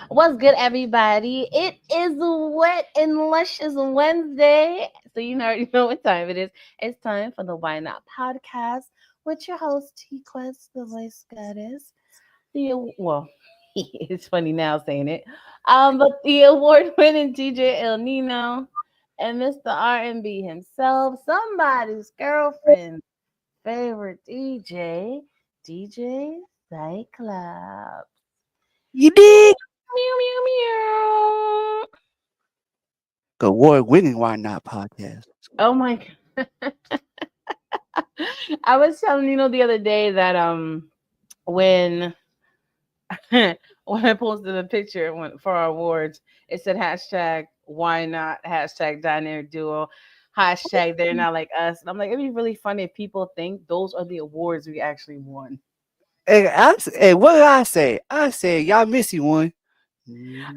What's good, everybody? It is wet and luscious Wednesday. So you already know what time it is. It's time for the Why Not Podcast with your host, T Quest, the voice goddess. Well, it's funny now saying it. But the award-winning DJ El Nino and Mr. R&B himself, somebody's girlfriend's favorite DJ, DJ Cyclops. You dig? Meow meow meow. The award-winning Why Not podcast. Oh my god. I was telling the other day that when when I posted a picture for our awards, it said hashtag why not, hashtag dynamic duo, hashtag they're not like us. And I'm like, it'd be really funny if people think those are the awards we actually won. Hey, what did I say? I said y'all missing one.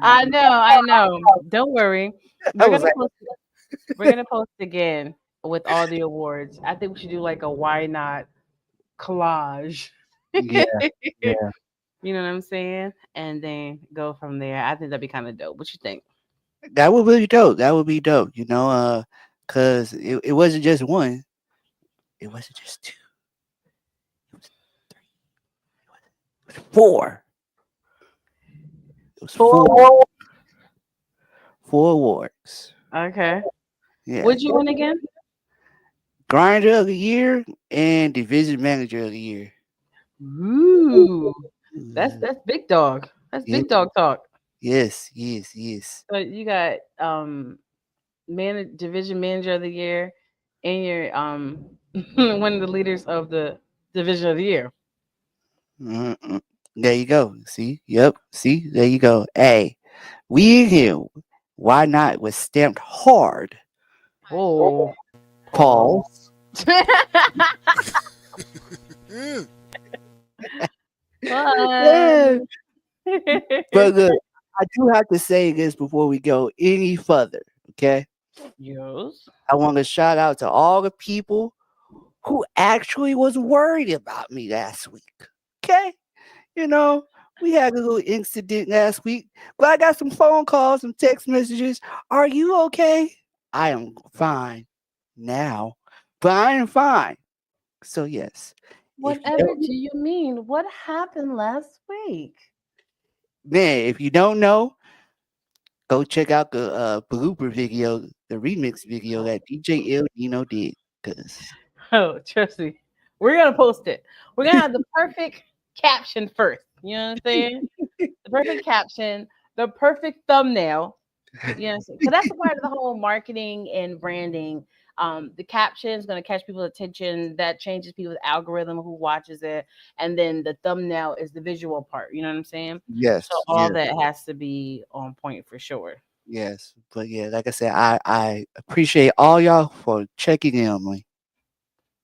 I know. Don't worry. I We're was gonna like, post we're gonna post again with all the awards. I think we should do like a why not collage. yeah, yeah. You know what I'm saying? And then go from there. I think that'd be kind of dope. What you think? That would be dope. That would be dope. Cause it wasn't just one. It wasn't just two. It was three. It was four. It was four. Four awards. Okay. Yeah. What'd you win again? Grinder of the year and division manager of the year. Ooh, that's Uh, that's big dog. That's yeah. big dog talk. Yes. So you got division manager of the year, and you're one of the leaders of the division of the year. Mm-mm. There you go. See? Yep. See? There you go. Hey, we here. Why not was stamped hard. Oh, Paul. pause. Mm. Yeah. Fun. But look, I do have to say this before we go any further. Okay. Yes. I want to shout out to all the people who actually was worried about me last week. Okay. You know, we had a little incident last week, but I got some phone calls, some text messages. Are you okay? I am fine now, but I am fine. So yes, if you Whatever don't, do you mean? What happened last week? man, if you don't know, go check out the blooper video, the remix video that DJ El Nino did. Cause Oh, trust me. We're gonna post it. We're gonna have the perfect caption first. You know what I'm saying? The perfect caption, the perfect thumbnail. You know, because that's a part of the whole marketing and branding. The caption is going to catch people's attention. That changes people's algorithm who watches it, and then the thumbnail is the visual part. You know what I'm saying? So yes, all yes, that has to be on point for sure. yes. But yeah, like I said, I appreciate all y'all for checking in on me.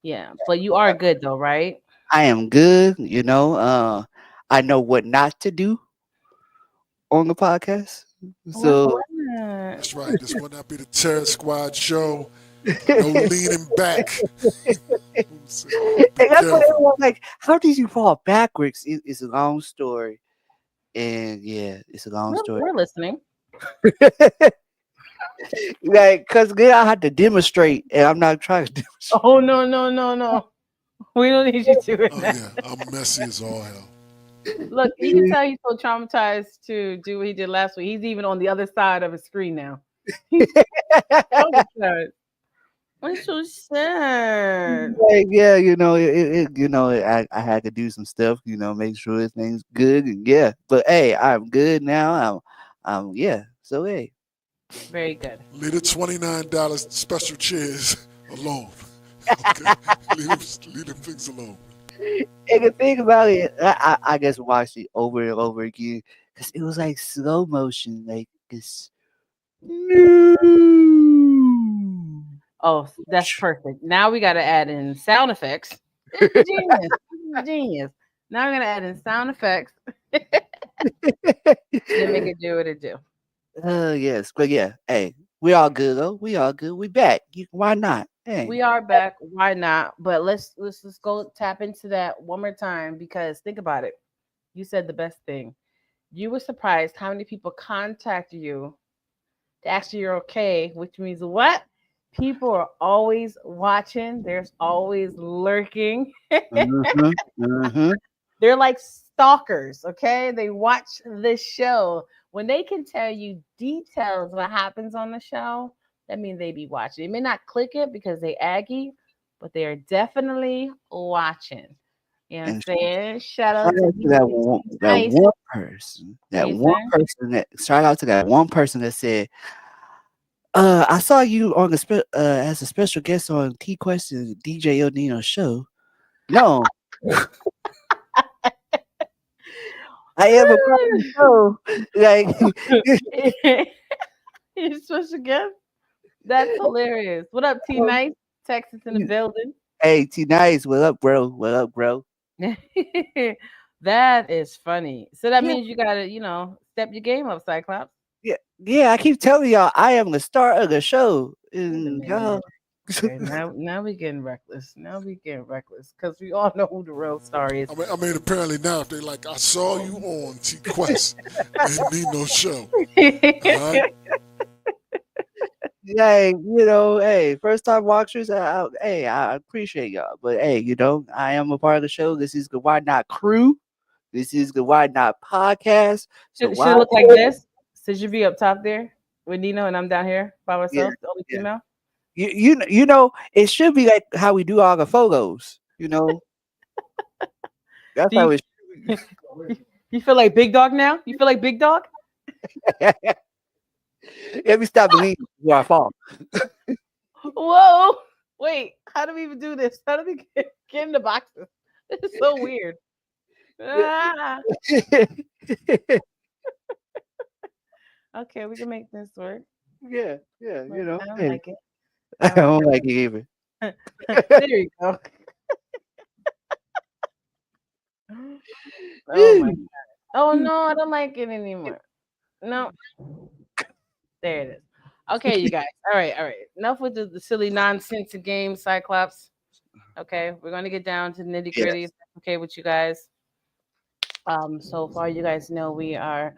Yeah, but you are good though, right? I am good. I know what not to do on the podcast. What's So that? That's right. This will not be the Terror Squad show. No leaning back. Be and that's what careful. everyone like. How did you fall backwards? It's a long story, and yeah, it's a long story. We're listening. Like, cause then I had to demonstrate, and I'm not trying to demonstrate. Oh no no no no! We don't need you doing Oh that. yeah, I'm messy as all hell. Look, you can tell he's so traumatized to do what he did last week. He's even on the other side of his screen now. He's traumatized. I'm so sad. Like, yeah, I had to do some stuff, make sure things good, and yeah. But hey, I'm good now. Yeah. So hey, Very good. Leave the $29 special chairs alone. Okay, leave them things alone. and the thing about it, I just watched it over and over again because it was like slow motion, like this. Oh, that's perfect. Now we got to add in sound effects. This is genius. This is genius. Now we're gonna add in sound effects and make it do what it do. Yes, but yeah, hey, we all good though. We all good. We back. Why not? Hey, We are back. Why not? But let's go tap into that one more time because think about it. You said the best thing. You were surprised how many people contact you to ask you you're okay, which means what? People are always watching. There's always lurking. Mm-hmm. Mm-hmm. They're like stalkers, okay? They watch the show. When they can tell you details what happens on the show, that means they be watching. They may not click it because they aggy, but they are definitely watching. You know what I'm And saying? Shout shout out to out to that DJ one, Nice. person. What That you one saying? person that shout out to that one person that said, I saw you on as a special guest on T Question DJ El Nino show. No, I am a part of the show. Like, You're supposed to guess? That's hilarious. What up, T Nice? Texas in the building. hey, T Nice, what up, bro? What up, bro? That is funny. So that Yeah, means you gotta, step your game up, Cyclops. yeah, yeah. I keep telling y'all, I am the star of the show, Wait a and y'all. minute. Okay, now we getting reckless. Now we getting reckless because we all know who the real star is. I mean, apparently now if they like, I saw you on T Quest and Nino show. All right. Hey, hey, first time watchers, hey, I appreciate y'all, but hey, I am a part of the show. This is the Why Not crew. This is the Why Not podcast. So Should why? it look like this? Should you be up top there with Nino and I'm down here by Yeah, myself, the only yeah. female? It should be like how we do all the photos. That's Do how you it. you feel like big dog now? You feel like big dog? Let me stop believing before I fall. Whoa! Wait, how do we even do this? How do we get in the boxes? This is so weird. Ah. Okay, we can make this work. Yeah, But I don't hey, like it. I I don't don't like it either. like it. There you go. Oh my god. Oh no, I don't like it anymore. No, there it is. Okay, you guys. All right, all right. Enough with the silly nonsense game, Cyclops. Okay, we're gonna get down to the nitty gritty. Yes. If that's okay with you guys. So far, you guys know we are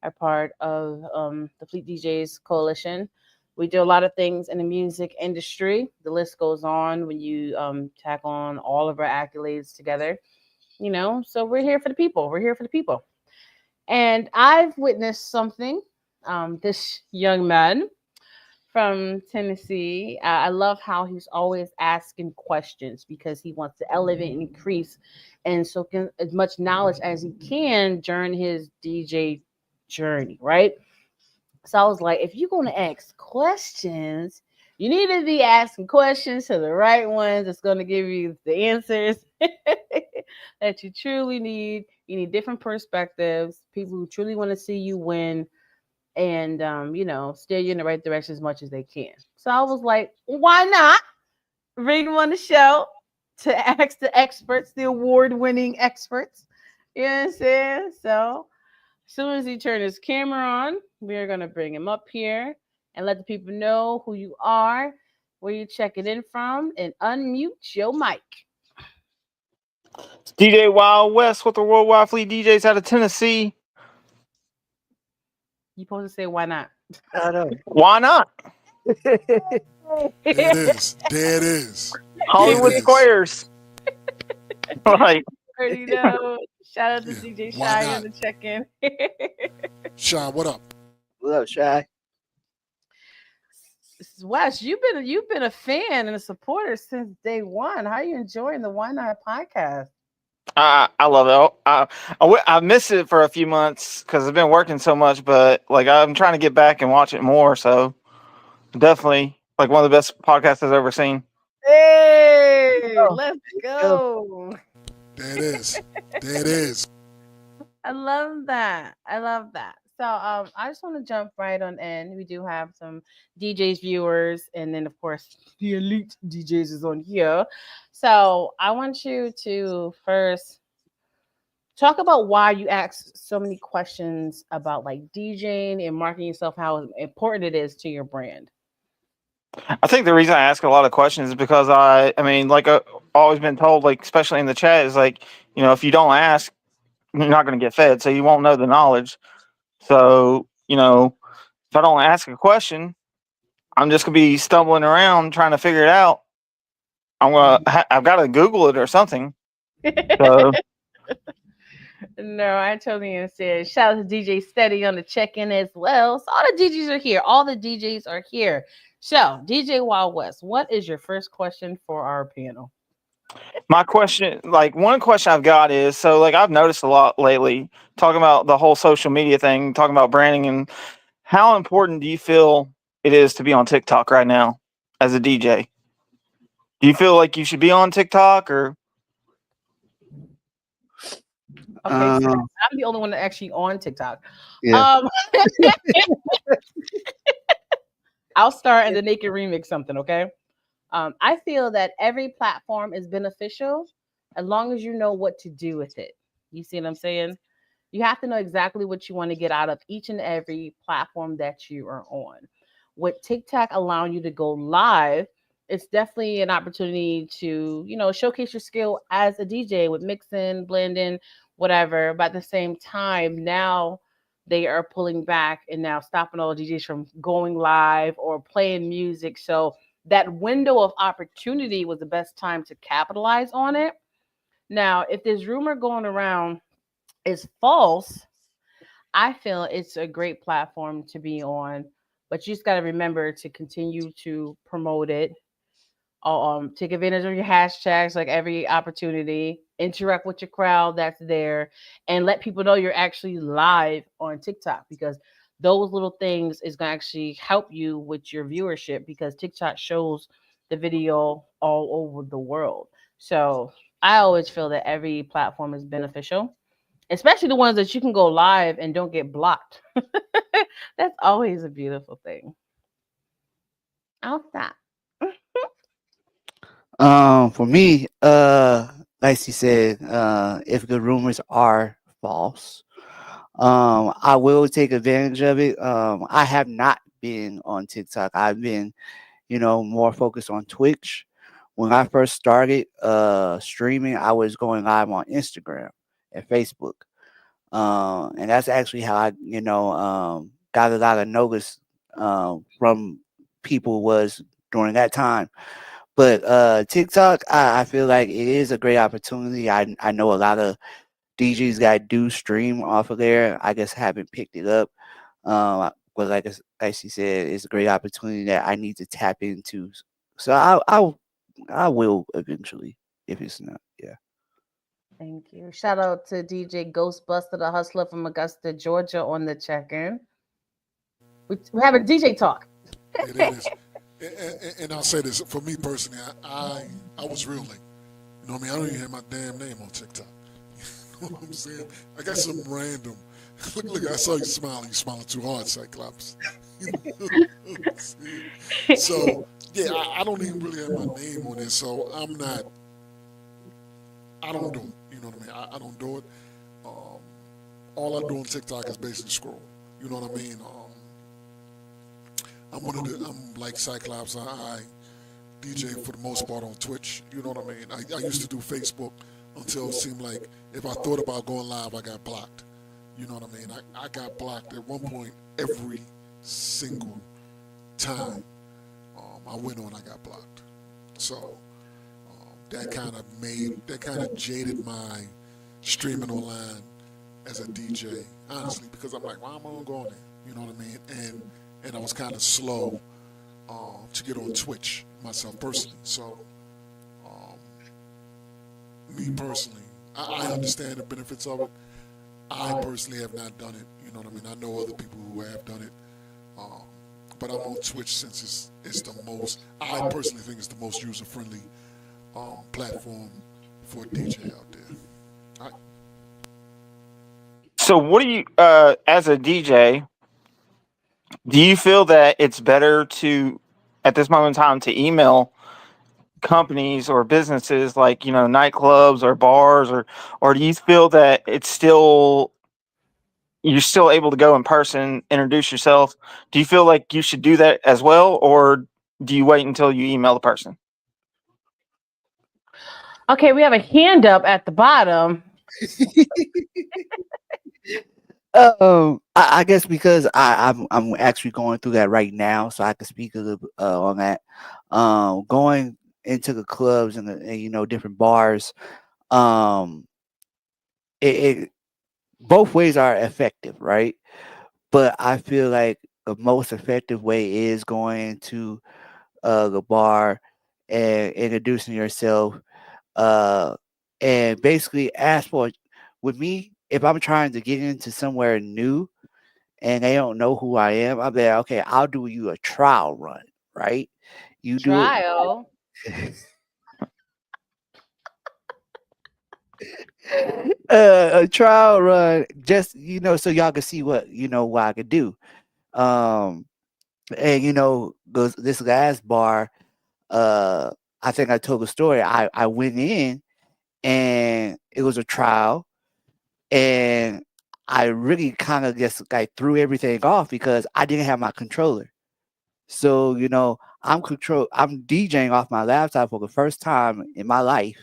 a part of the Fleet DJs Coalition. We do a lot of things in the music industry. The list goes on when you tack on all of our accolades together. So we're here for the people. We're here for the people. And I've witnessed something. This young man from Tennessee. I love how he's always asking questions because he wants to elevate and increase and soak in as much knowledge as he can during his DJ journey, right? So I was like, if you're going to ask questions, you need to be asking questions to the right ones that's going to give you the answers that you truly need. You need different perspectives, people who truly want to see you win and steer you in the right direction as much as they can. So I was like, why not bring them on the show to ask the experts, the award-winning experts? You know what I'm saying? So as soon as he turned his camera on, we are gonna bring him up here and let the people know who you are, where you're checking in from, and unmute your mic. It's DJ Wild West with the Worldwide Fleet DJs out of Tennessee. You supposed to say why not? I know. Why not? There it is. There it is. Hollywood It is. Squares. Right. Already know. Shout out to Yeah, DJ why Shy not? on the check-in. Sean, what up? What up, Shy? Wes, you've been a fan and a supporter since day one. How are you enjoying the Why Not podcast? I love it. I missed it for a few months because I've been working so much, but like I'm trying to get back and watch it more. So definitely like one of the best podcasts I've ever seen. Hey, Oh, let's go. There it is. There it is. I love that. I love that. So I just want to jump right on in. We do have some DJs viewers, and then of course the elite DJs is on here. So I want you to first talk about why you ask so many questions about like DJing and marketing yourself, how important it is to your brand. I think the reason I ask a lot of questions is because I mean, like I've always been told, like especially in the chat, is like if you don't ask, you're not going to get fed, so you won't know the knowledge. So, if I don't ask a question, I'm just going to be stumbling around trying to figure it out. I've got to Google it or something. So, No, I totally understand. Shout out to DJ Steady on the check-in as well. So all the DJs are here. All the DJs are here. So, DJ Wild West, what is your first question for our panel? my question, like one question I've got is, so like I've noticed a lot lately talking about the whole social media thing, talking about branding, and how important do you feel it is to be on TikTok right now as a DJ? Do you feel like you should be on TikTok or? Okay, so Um, I'm the only one that actually on TikTok. yeah. Um, I'll start and then they can remix something, okay? I feel that every platform is beneficial as long as you know what to do with it. You see what I'm saying? You have to know exactly what you want to get out of each and every platform that you are on. With TikTok allowing you to go live, it's definitely an opportunity to, showcase your skill as a DJ with mixing, blending, whatever. But at the same time, now they are pulling back and now stopping all the DJs from going live or playing music. So that window of opportunity was the best time to capitalize on it. Now, if there's rumor going around is false, I feel it's a great platform to be on, but you just got to remember to continue to promote it. Take advantage of your hashtags like every opportunity, interact with your crowd that's there, and let people know you're actually live on TikTok because those little things is going to actually help you with your viewership because TikTok shows the video all over the world. So I always feel that every platform is beneficial, especially the ones that you can go live and don't get blocked. That's always a beautiful thing. I'll stop. For me, like she said, if the rumors are false, I will take advantage of it. I have not been on TikTok. I've been, more focused on Twitch. When I first started streaming, I was going live on Instagram and Facebook. And that's actually how I, got a lot of notice from people was during that time. But TikTok, I feel like it is a great opportunity. I know a lot of DJs that do stream off of there. I just haven't picked it up. But like she said, it's a great opportunity that I need to tap into. So I will eventually if it's not. Yeah. Thank you. Shout out to DJ Ghostbuster, the hustler from Augusta, Georgia, on the check-in. We have a DJ talk. It is. And I'll say this for me personally, I was real late. You know what I mean? I don't even have my damn name on TikTok. You know what I'm saying? I got some random. Look, I saw you smiling. You smiling too hard, Cyclops. You know what I'm saying? So yeah, I don't even really have my name on it. So I'm not. I don't do it. You know what I mean? I don't do it. Um, all I do on TikTok is basically scroll. You know what I mean? I'm like Cyclops. I DJ for the most part on Twitch. You know what I mean? I used to do Facebook until it seemed like if I thought about going live, I got blocked. You know what I mean? I got blocked at one point every single time I went on. I got blocked. So that kind of jaded my streaming online as a DJ. Honestly, because I'm like, why am I gonna go on there? You know what I mean? And I was kind of slow to get on Twitch myself personally. So, me personally, I understand the benefits of it. I personally have not done it. You know what I mean? I know other people who have done it. Um, but I'm on Twitch since it's the most, I personally think it's the most user friendly platform for a DJ out there. I, So what do you, as a DJ, do you feel that it's better to, at this moment in time, to email companies or businesses like nightclubs or bars, or do you feel that it's still you're still able to go in person, introduce yourself? Do you feel like you should do that as well, or do you wait until you email the person? Okay, we have a hand up at the bottom. I guess because I'm actually going through that right now, so I can speak a little bit, on that. Going into the clubs and different bars, um, it both ways are effective, right? But I feel like the most effective way is going to the bar and introducing yourself, uh, and basically ask for. With me, if I'm trying to get into somewhere new and they don't know who I am, I'll be like, okay, I'll do you a trial run, right? You do Trial. it. A trial run, just so y'all can see what I could do. Um, and this last bar, uh, I think I told the story. I went in and it was a trial, and I really kind of just like threw everything off because I didn't have my controller. So, I'm DJing off my laptop for the first time in my life.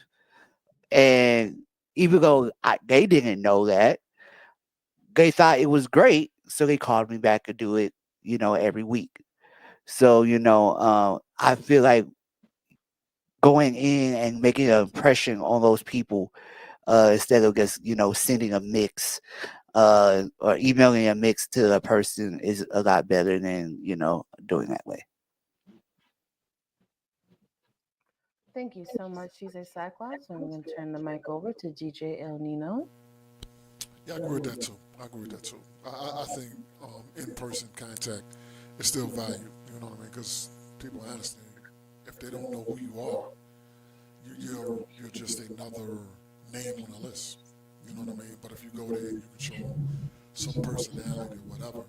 And even though they didn't know that, they thought it was great. So they called me back to do it, every week. So, I feel like going in and making an impression on those people, instead of just, sending a mix, or emailing a mix to a person is a lot better than, doing that way. Thank you so much, DJ Cyclops. I'm going to turn the mic over to DJ El Nino. Yeah, I agree with that too. I agree with that too. I think in-person contact is still valued. You know what I mean? Because people honestly, if they don't know who you are, you're just another name on the list. You know what I mean? But if you go there and you can show them some personality or whatever,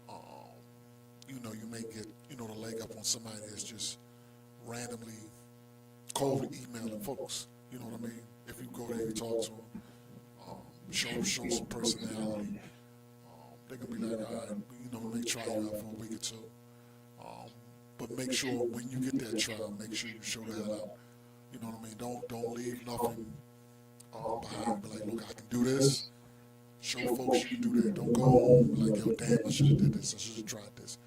um, you may get the leg up on somebody that's just randomly cold emailing folks. You know what I mean? If you go there, you talk to them, show some personality. They're gonna be like, all right, we may try you out for a week or two. Um, but make sure when you get that trial, make sure you show the hell out. You know what I mean? Don't leave nothing behind. Be like, look, I can do this. Show folks you can do that. Don't go home and be like, yo, damn, I should have did this. I should have tried this.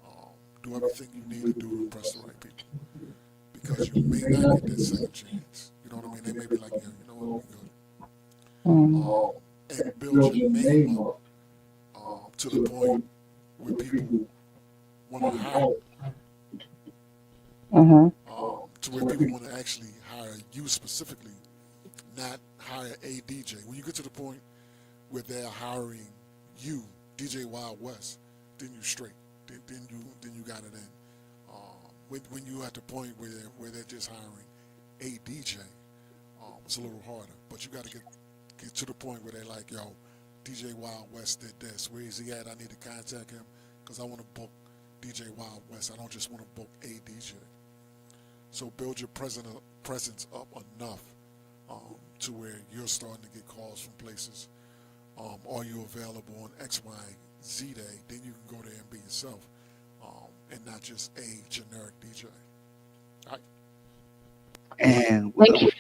Um, do everything you need to do to impress the right people, because you may not get that second chance. You know what I mean? They may be like, yeah, you know what, we good. Um, and build your name up to the point where people want to hire you. Mm-hmm. To where people want to actually hire you specifically, not hire a DJ. When you get to the point where they're hiring you, DJ Wild West, then you straight. Then you got it in. When you at the point where they're just hiring a DJ, it's a little harder. But you got to get to the point where they're like, yo, DJ Wild West did this. Where is he at? I need to contact him because I want to book DJ Wild West. I don't just want to book a DJ. So build your presence up enough to where you're starting to get calls from places. Are you available on X, Y, Z day? Then you can go there and be yourself, and not just a generic DJ. All right. And Thank you.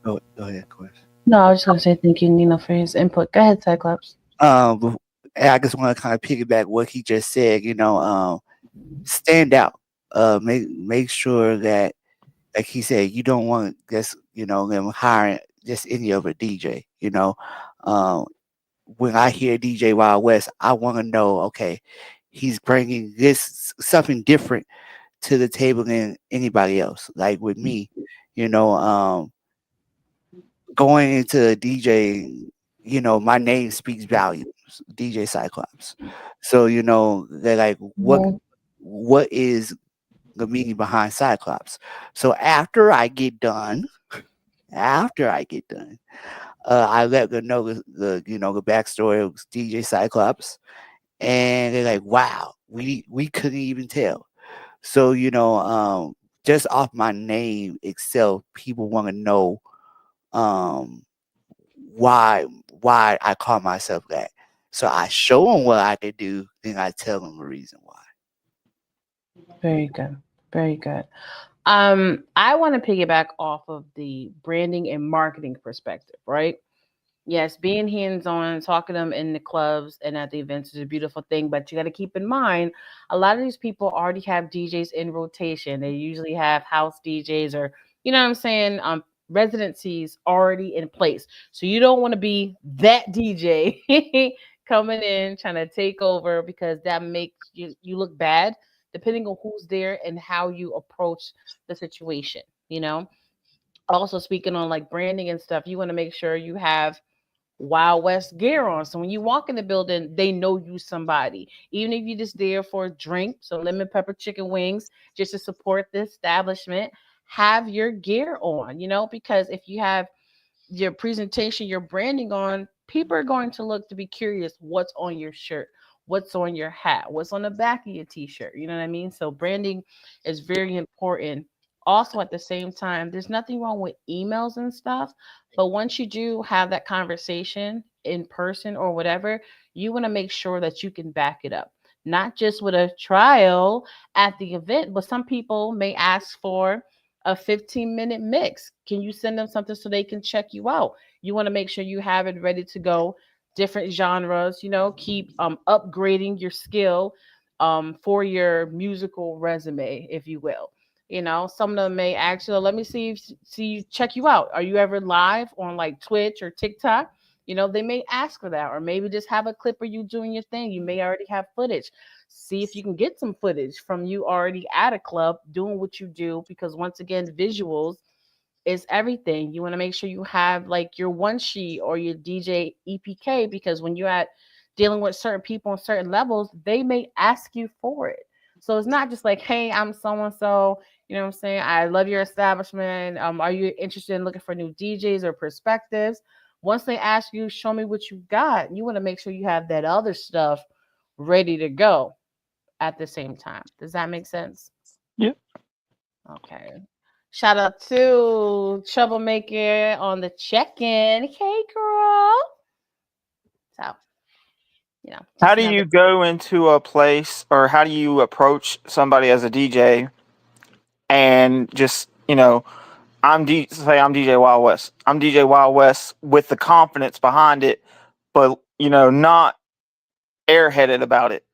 go ahead, Chris. No, I was just going to say thank you, Nino, for his input. Go ahead, Cyclops. And I just want to kind of piggyback what he just said. Stand out. Make sure that, like he said, you don't want just them hiring just any other DJ. When I hear DJ Wild West, I want to know, okay, he's bringing this something different to the table than anybody else. Like with me, you know, going into a DJ, my name speaks volumes, DJ Cyclops. So, they're like, what is the meaning behind Cyclops? So after I get done, I let them know the backstory of DJ Cyclops, and they're like, wow, we couldn't even tell. So, just off my name itself, people want to know um why I call myself that. So I show them what I can do, then I tell them the reason why. Very good. Very good. I want to piggyback off of the branding and marketing perspective, right? Yes, being hands-on, talking to them in the clubs and at the events is a beautiful thing, but you got to keep in mind a lot of these people already have DJs in rotation. They usually have house DJs or you know what I'm saying, residencies already in place. So you don't want to be that DJ coming in trying to take over because that makes you look bad depending on who's there and how you approach the situation, you know? Also speaking on like branding and stuff, you want to make sure you have Wild West gear on. So when you walk in the building, they know you somebody. Even if you're just there for a drink, so lemon pepper chicken wings, just to support the establishment, have your gear on, you know, because if you have your presentation, your branding on, people are going to look to be curious what's on your shirt, what's on your hat, what's on the back of your t-shirt. You know what I mean? So branding is very important. Also, at the same time, there's nothing wrong with emails and stuff, but once you do have that conversation in person or whatever, you want to make sure that you can back it up. Not just with a trial at the event, but some people may ask for a 15-minute mix. Can you send them something so they can check you out? You want to make sure you have it ready to go, different genres, you know, keep upgrading your skill for your musical resume, if you will. You know, some of them may ask you, let me see you check you out. Are you ever live on like Twitch or TikTok? You know, they may ask for that, or maybe just have a clip of you doing your thing. You may already have footage. See if you can get some footage from you already at a club doing what you do, because once again, visuals is everything. You want to make sure you have like your one sheet or your DJ EPK, because when you're at dealing with certain people on certain levels, they may ask you for it. So it's not just like, hey, I'm so and so, you know what I'm saying? I love your establishment. Are you interested in looking for new DJs or perspectives? Once they ask you, show me what you got, you want to make sure you have that other stuff ready to go at the same time. Does that make sense? Yeah. Okay. Shout out to Troublemaker on the check-in. Hey, girl. So, How just do another. you go into a place, or how do you approach somebody as a DJ and just, say I'm DJ Wild West. I'm DJ Wild West with the confidence behind it, but not airheaded about it.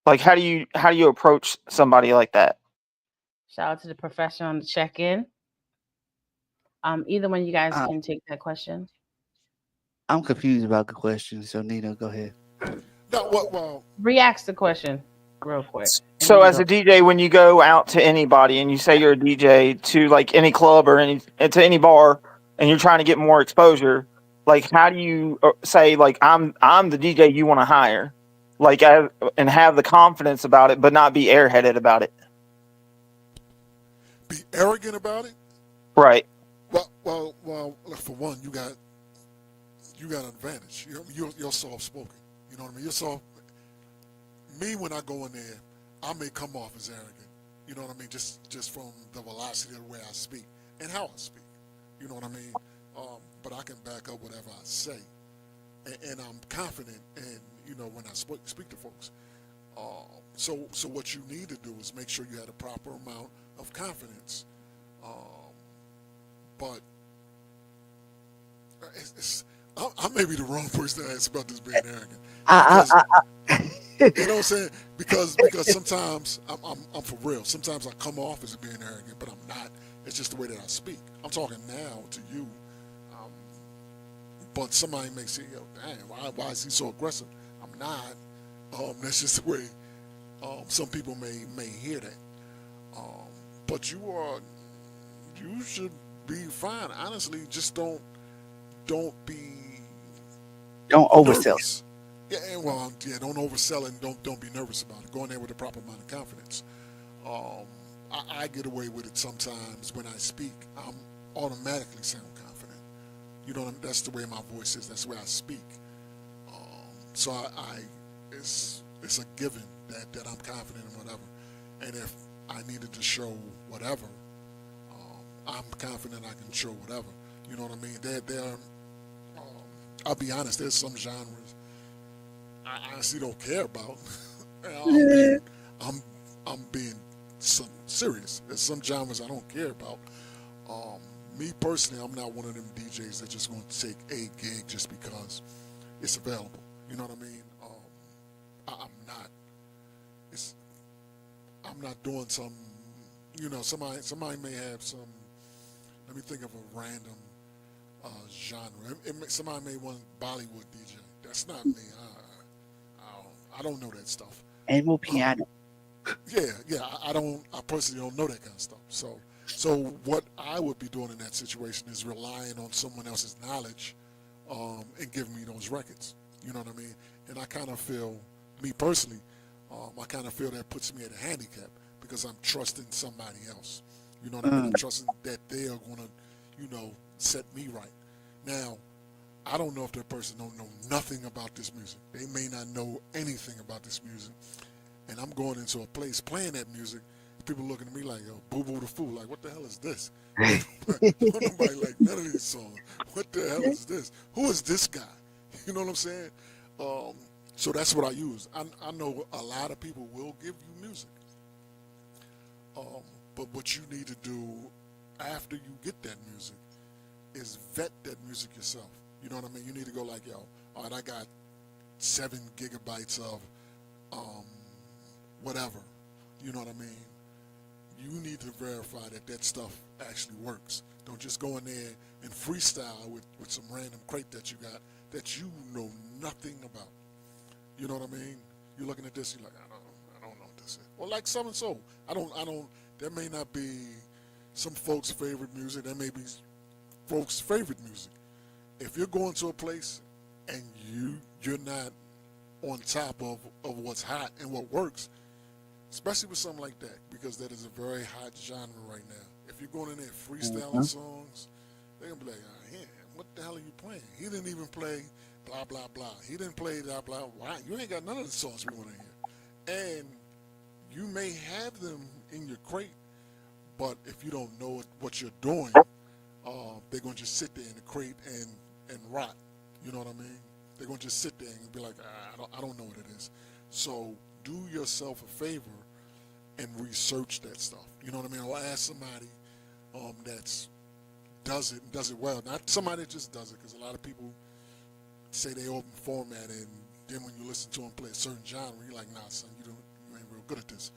Like how do you approach somebody like that? Shout out to the professional on the check-in. Either one of you guys I, can take that question. I'm confused about the question, so Nina, go ahead. Now, what? Well, Reacts the question real quick, and then So you as go. a DJ, when you go out to anybody and you say you're a DJ to like any club or to any bar, and you're trying to get more exposure, like how do you say like I'm the DJ you want to hire, like and have the confidence about it, but not be airheaded about it? be arrogant about it. Right. Well. Look, for one, you got an advantage. You're soft spoken. You know what I mean? You're soft. Me, when I go in there, I may come off as arrogant. You know what I mean? Just from the velocity of the way I speak and how I speak. You know what I mean? But I can back up whatever I say, and I'm confident. And when I speak to folks. So what you need to do is make sure you have the proper amount of confidence. But I may be the wrong person to ask about this being arrogant, I, because I, you know what I'm saying? Because sometimes I'm for real. Sometimes I come off as being arrogant, but I'm not. It's just the way that I speak. I'm talking now to you, um, but somebody may say, "Yo, dang, why is he so aggressive?" I'm not. That's just the way some people may hear that. Um, but you should be fine. Honestly, just don't be don't oversell. nervous. Yeah, don't oversell it, and don't be nervous about it. Go in there with the proper amount of confidence. Um, I get away with it sometimes when I speak. I'm automatically sound confident. You know what I mean? That's the way my voice is. That's the way I speak. So it's a given that I'm confident in whatever. And if I needed to show whatever, I'm confident I can show whatever. You know what I mean? I'll be honest. There's some genres I honestly don't care about. I'm I'm being serious. There's some genres I don't care about. Me personally, I'm not one of them DJs that just going to take a gig just because it's available. You know what I mean? I'm not. It's I'm not doing some. Somebody may have some. Let me think of a random genre. Somebody may want Bollywood DJ. That's not me. I don't know that stuff. And more Um, piano. yeah. I don't. I personally don't know that kind of stuff. So what I would be doing in that situation is relying on someone else's knowledge, and giving me those records. You know what I mean? And I kind of feel, me personally, I kind of feel that puts me at a handicap because I'm trusting somebody else. You know what I mean? I'm trusting that they are going to, set me right. Now, I don't know if that person don't know nothing about this music. They may not know anything about this music. And I'm going into a place playing that music. People looking at me like, yo, Boo Boo the Fool. Like, what the hell is this? Nobody like none of these songs. What the hell is this? Who is this guy? You know what I'm saying? So that's what I use. I know a lot of people will give you music. But what you need to do after you get that music is vet that music yourself. You know what I mean? You need to go like, yo, all right, I got 7 gigabytes of whatever. You know what I mean? You need to verify that that stuff actually works. Don't just go in there and freestyle with some random crate that you got that you know nothing about. You know what I mean? You're looking at this, you're like, I don't know what this is. Well, like some and so. That may not be some folks' favorite music. That may be folks' favorite music. If you're going to a place and you're not on top of what's hot and what works, especially with something like that, because that is a very hot genre right now. If you're going in there freestyling songs, they're going to be like, yeah, what the hell are you playing? He didn't even play blah, blah, blah. He didn't play blah, blah. Why? You ain't got none of the songs we want to hear. And you may have them in your crate, but if you don't know what you're doing, they're going to just sit there in the crate and rot. You know what I mean? They're going to just sit there and be like, I don't know what it is. So do yourself a favor and research that stuff. You know what I mean? Or ask somebody that's does it well. Not somebody that just does it, because a lot of people say they open format, and then when you listen to them play a certain genre, you're like, nah, son, you ain't real good at this.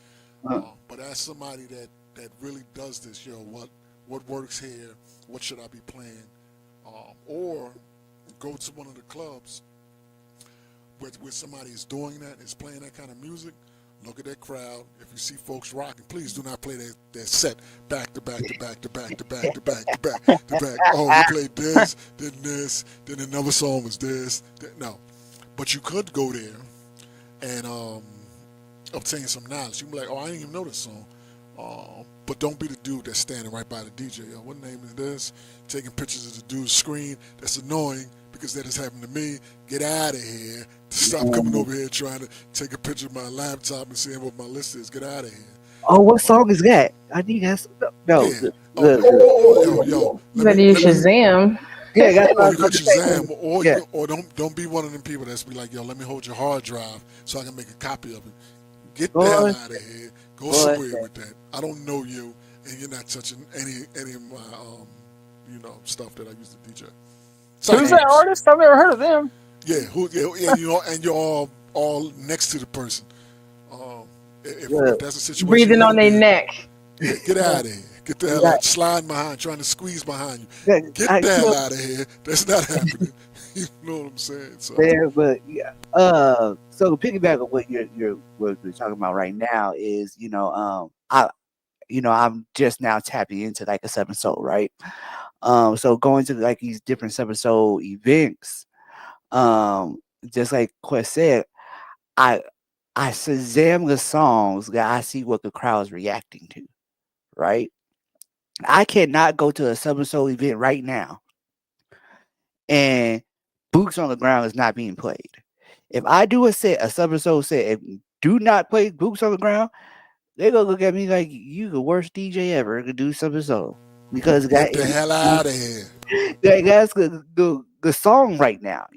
But ask somebody that really does this. Yo, what works here? What should I be playing? Or go to one of the clubs where somebody is doing that, is playing that kind of music. Look at that crowd. If you see folks rocking, please do not play their set back to back to back to back to back to back to back to back. Oh, we played this, then another song was this. No. But you could go there and obtain some knowledge. You can be like, oh, I didn't even know this song. But don't be the dude that's standing right by the DJ. Yo, what name is this? Taking pictures of the dude's screen. That's annoying because that has happened to me. Get out of here. Stop coming over here trying to take a picture of my laptop and seeing what my list is. Get out of here. Oh, what song is that? I think that's no. Yeah. Yo. But you Shazam. Yeah, that's what I Or was you could about to say. Shazam, or Yeah. don't be one of them people that's be like, yo, let me hold your hard drive so I can make a copy of it. Get Boy. the hell out of here. Go Boy. somewhere with that. I don't know you, and you're not touching any of my stuff that I used to DJ. Who's that artist? I've never heard of them. Yeah, and you're all next to the person. If that's a situation, Breathing on their neck. Yeah, get out of here. Get the hell out. Sliding behind, trying to squeeze behind you. Yeah, Get the hell out of here. That's not happening. You know what I'm saying? So, there, but yeah. So to piggyback on what what we're talking about right now is, I'm just now tapping into like a 7-soul, right? So going to like these different 7-soul events, just like Quest said, I Shazam the songs that I see what the crowd's reacting to, right? I cannot go to a 7-soul event right now and Boots on the Ground is not being played. If I do a 7-soul set and do not play Boots on the Ground, they're gonna look at me like you the worst DJ ever to do 7-soul. Because get the hell out of here. That's the song right now,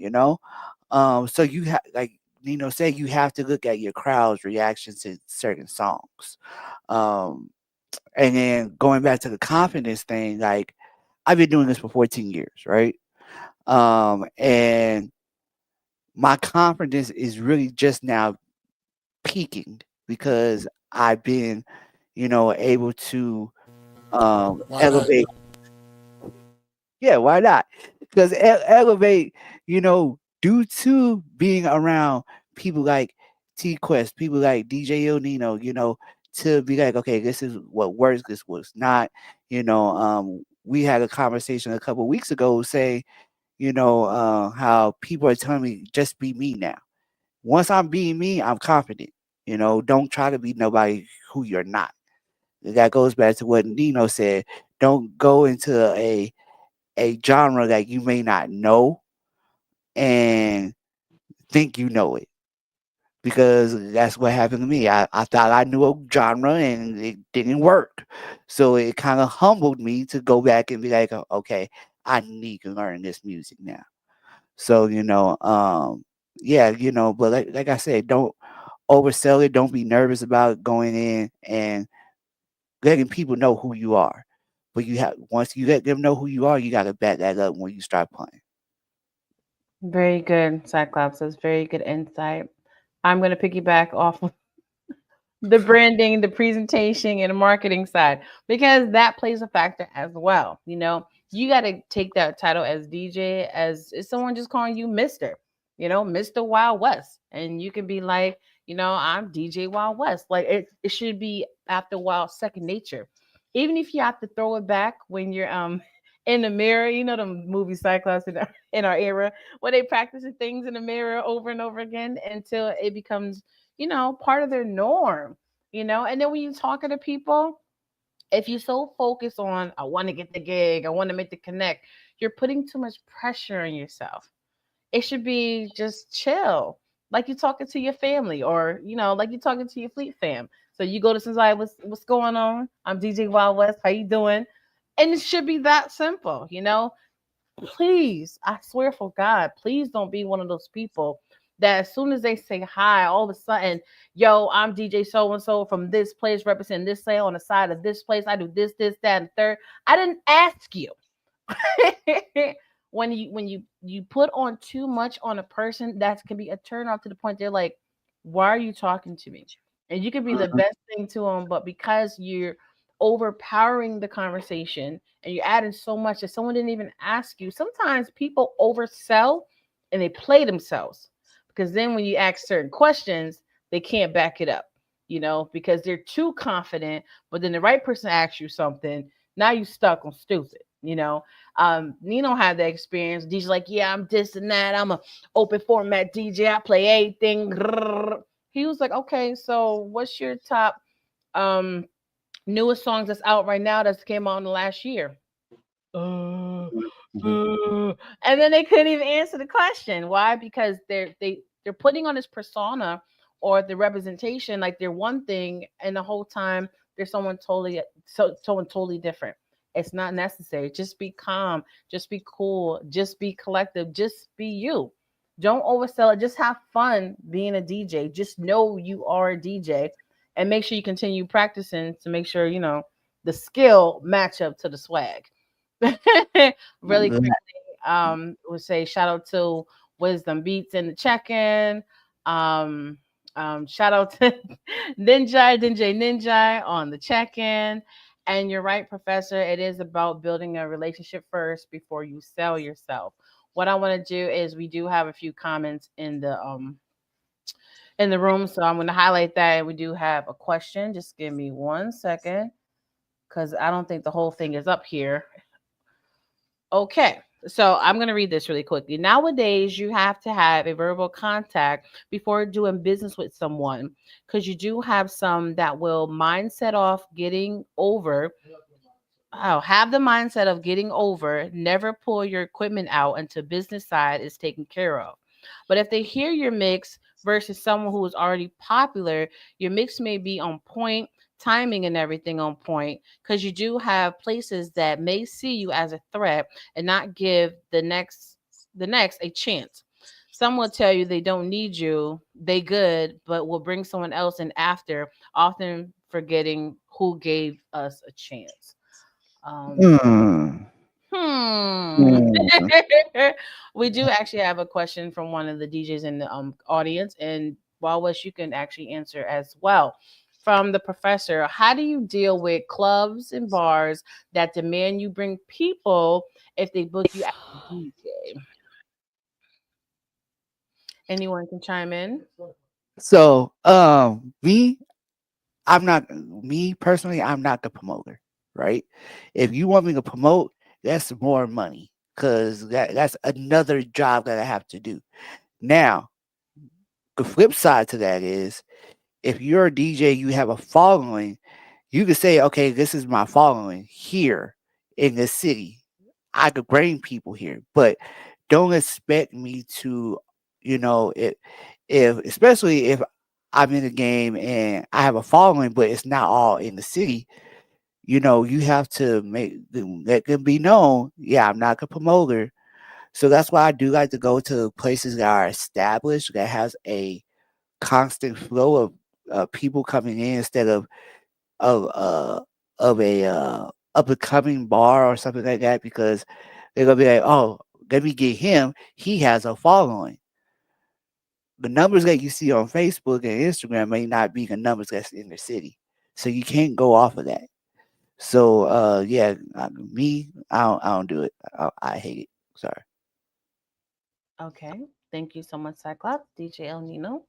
So you have, like Nino said, you have to look at your crowd's reactions to certain songs. And then going back to the confidence thing, like I've been doing this for 14 years, right? And my confidence is really just now peaking because I've been, able to Why not? elevate. Yeah, why not? Because elevate, due to being around people like T Quest, people like DJ El Nino, to be like, okay, this is what works, this was not. We had a conversation a couple weeks ago saying, how people are telling me just be me now. Once I'm being me, I'm confident. Don't try to be nobody who you're not. That goes back to what Nino said. Don't go into a genre that you may not know and think you know it. Because that's what happened to me. I thought I knew a genre and it didn't work. So it kind of humbled me to go back and be like, okay, I need to learn this music now. So, yeah, but like I said, don't oversell it. Don't be nervous about going in and letting people know who you are. But once you let them know who you are, you got to back that up when you start playing. Very good, Cyclops. That's very good insight. I'm going to piggyback off of the branding, the presentation, and the marketing side because that plays a factor as well. You got to take that title as DJ as is someone just calling you Mister, Mr. Wild West, and you can be like, I'm DJ Wild West. Like it should be after a while second nature, even if you have to throw it back when you're in the mirror. The movie Cyclops in our era where they practicing things in the mirror over and over again until it becomes part of their norm, and then when you talking to people, if you so focus on, I want to get the gig, I want to make the connect, you're putting too much pressure on yourself. It should be just chill, like you're talking to your family, or like you're talking to your fleet fam. So you go to somebody, what's going on? I'm DJ Wild West, how you doing? And it should be that simple. Please, I swear for God, please don't be one of those people that as soon as they say hi, all of a sudden, yo, I'm DJ so and so from this place, representing this sale on the side of this place. I do this, that, and third. I didn't ask you. when you put on too much on a person, that can be a turn off to the point they're like, why are you talking to me? And you could be the Mhm. best thing to them, but because you're overpowering the conversation and you're adding so much that someone didn't even ask you, sometimes people oversell and they play themselves, because then when you ask certain questions they can't back it up, because they're too confident. But then the right person asks you something, now you stuck on stupid. Nino had that experience. DJ like, yeah, I'm this and that. I'm a open format DJ. I play anything. He was like, okay, so what's your top um newest songs that's out right now that's came out in the last year? Uh, Mhm. and then they couldn't even answer the question. Why? Because they're putting on this persona or the representation like they're one thing, and the whole time they're someone totally different. It's not necessary. Just be calm. Just be cool. Just be collective. Just be you. Don't oversell it. Just have fun being a DJ. Just know you are a DJ, and make sure you continue practicing to make sure the skill match up to the swag. Really quickly, would say shout out to Wisdom Beats in the check-in. Um, Shout out to Ninja on the check-in. And you're right, Professor. It is about building a relationship first before you sell yourself. What I want to do is we do have a few comments in the room, so I'm going to highlight that. And we do have a question. Just give me 1 second, because I don't think the whole thing is up here. Okay. So I'm going to read this really quickly. Nowadays, you have to have a verbal contact before doing business with someone, because you do have some that will mindset off getting over. Oh, have the mindset of getting over. Never pull your equipment out until business side is taken care of. But if they hear your mix versus someone who is already popular, your mix may be on point, timing and everything on point, because you do have places that may see you as a threat and not give the next a chance. Some will tell you they don't need you, they good, but will bring someone else in after, often forgetting who gave us a chance. Um, Hmm. Hmm. Mm. We do actually have a question from one of the DJs in the audience, and Wallace, you can actually answer as well. From the professor, how do you deal with clubs and bars that demand you bring people if they book you as a DJ? Anyone can chime in. So, me personally, I'm not the promoter, right? If you want me to promote, that's more money because that's another job that I have to do. Now, the flip side to that is if you're a DJ, you have a following, you could say, okay, this is my following here in this city. I could bring people here, but don't expect me to, if especially if I'm in a game and I have a following, but it's not all in the city, you have to let them be known. Yeah, I'm not a promoter. So that's why I do like to go to places that are established, that has a constant flow of people coming in instead of uh of a up and coming bar or something like that because they're gonna be like, oh, let me get him. He has a following. The numbers that you see on Facebook and Instagram may not be the numbers that's in the city, so you can't go off of that. So yeah, I don't do it. I hate it. Sorry. Okay. Thank you so much, Cyclops. DJ El Nino.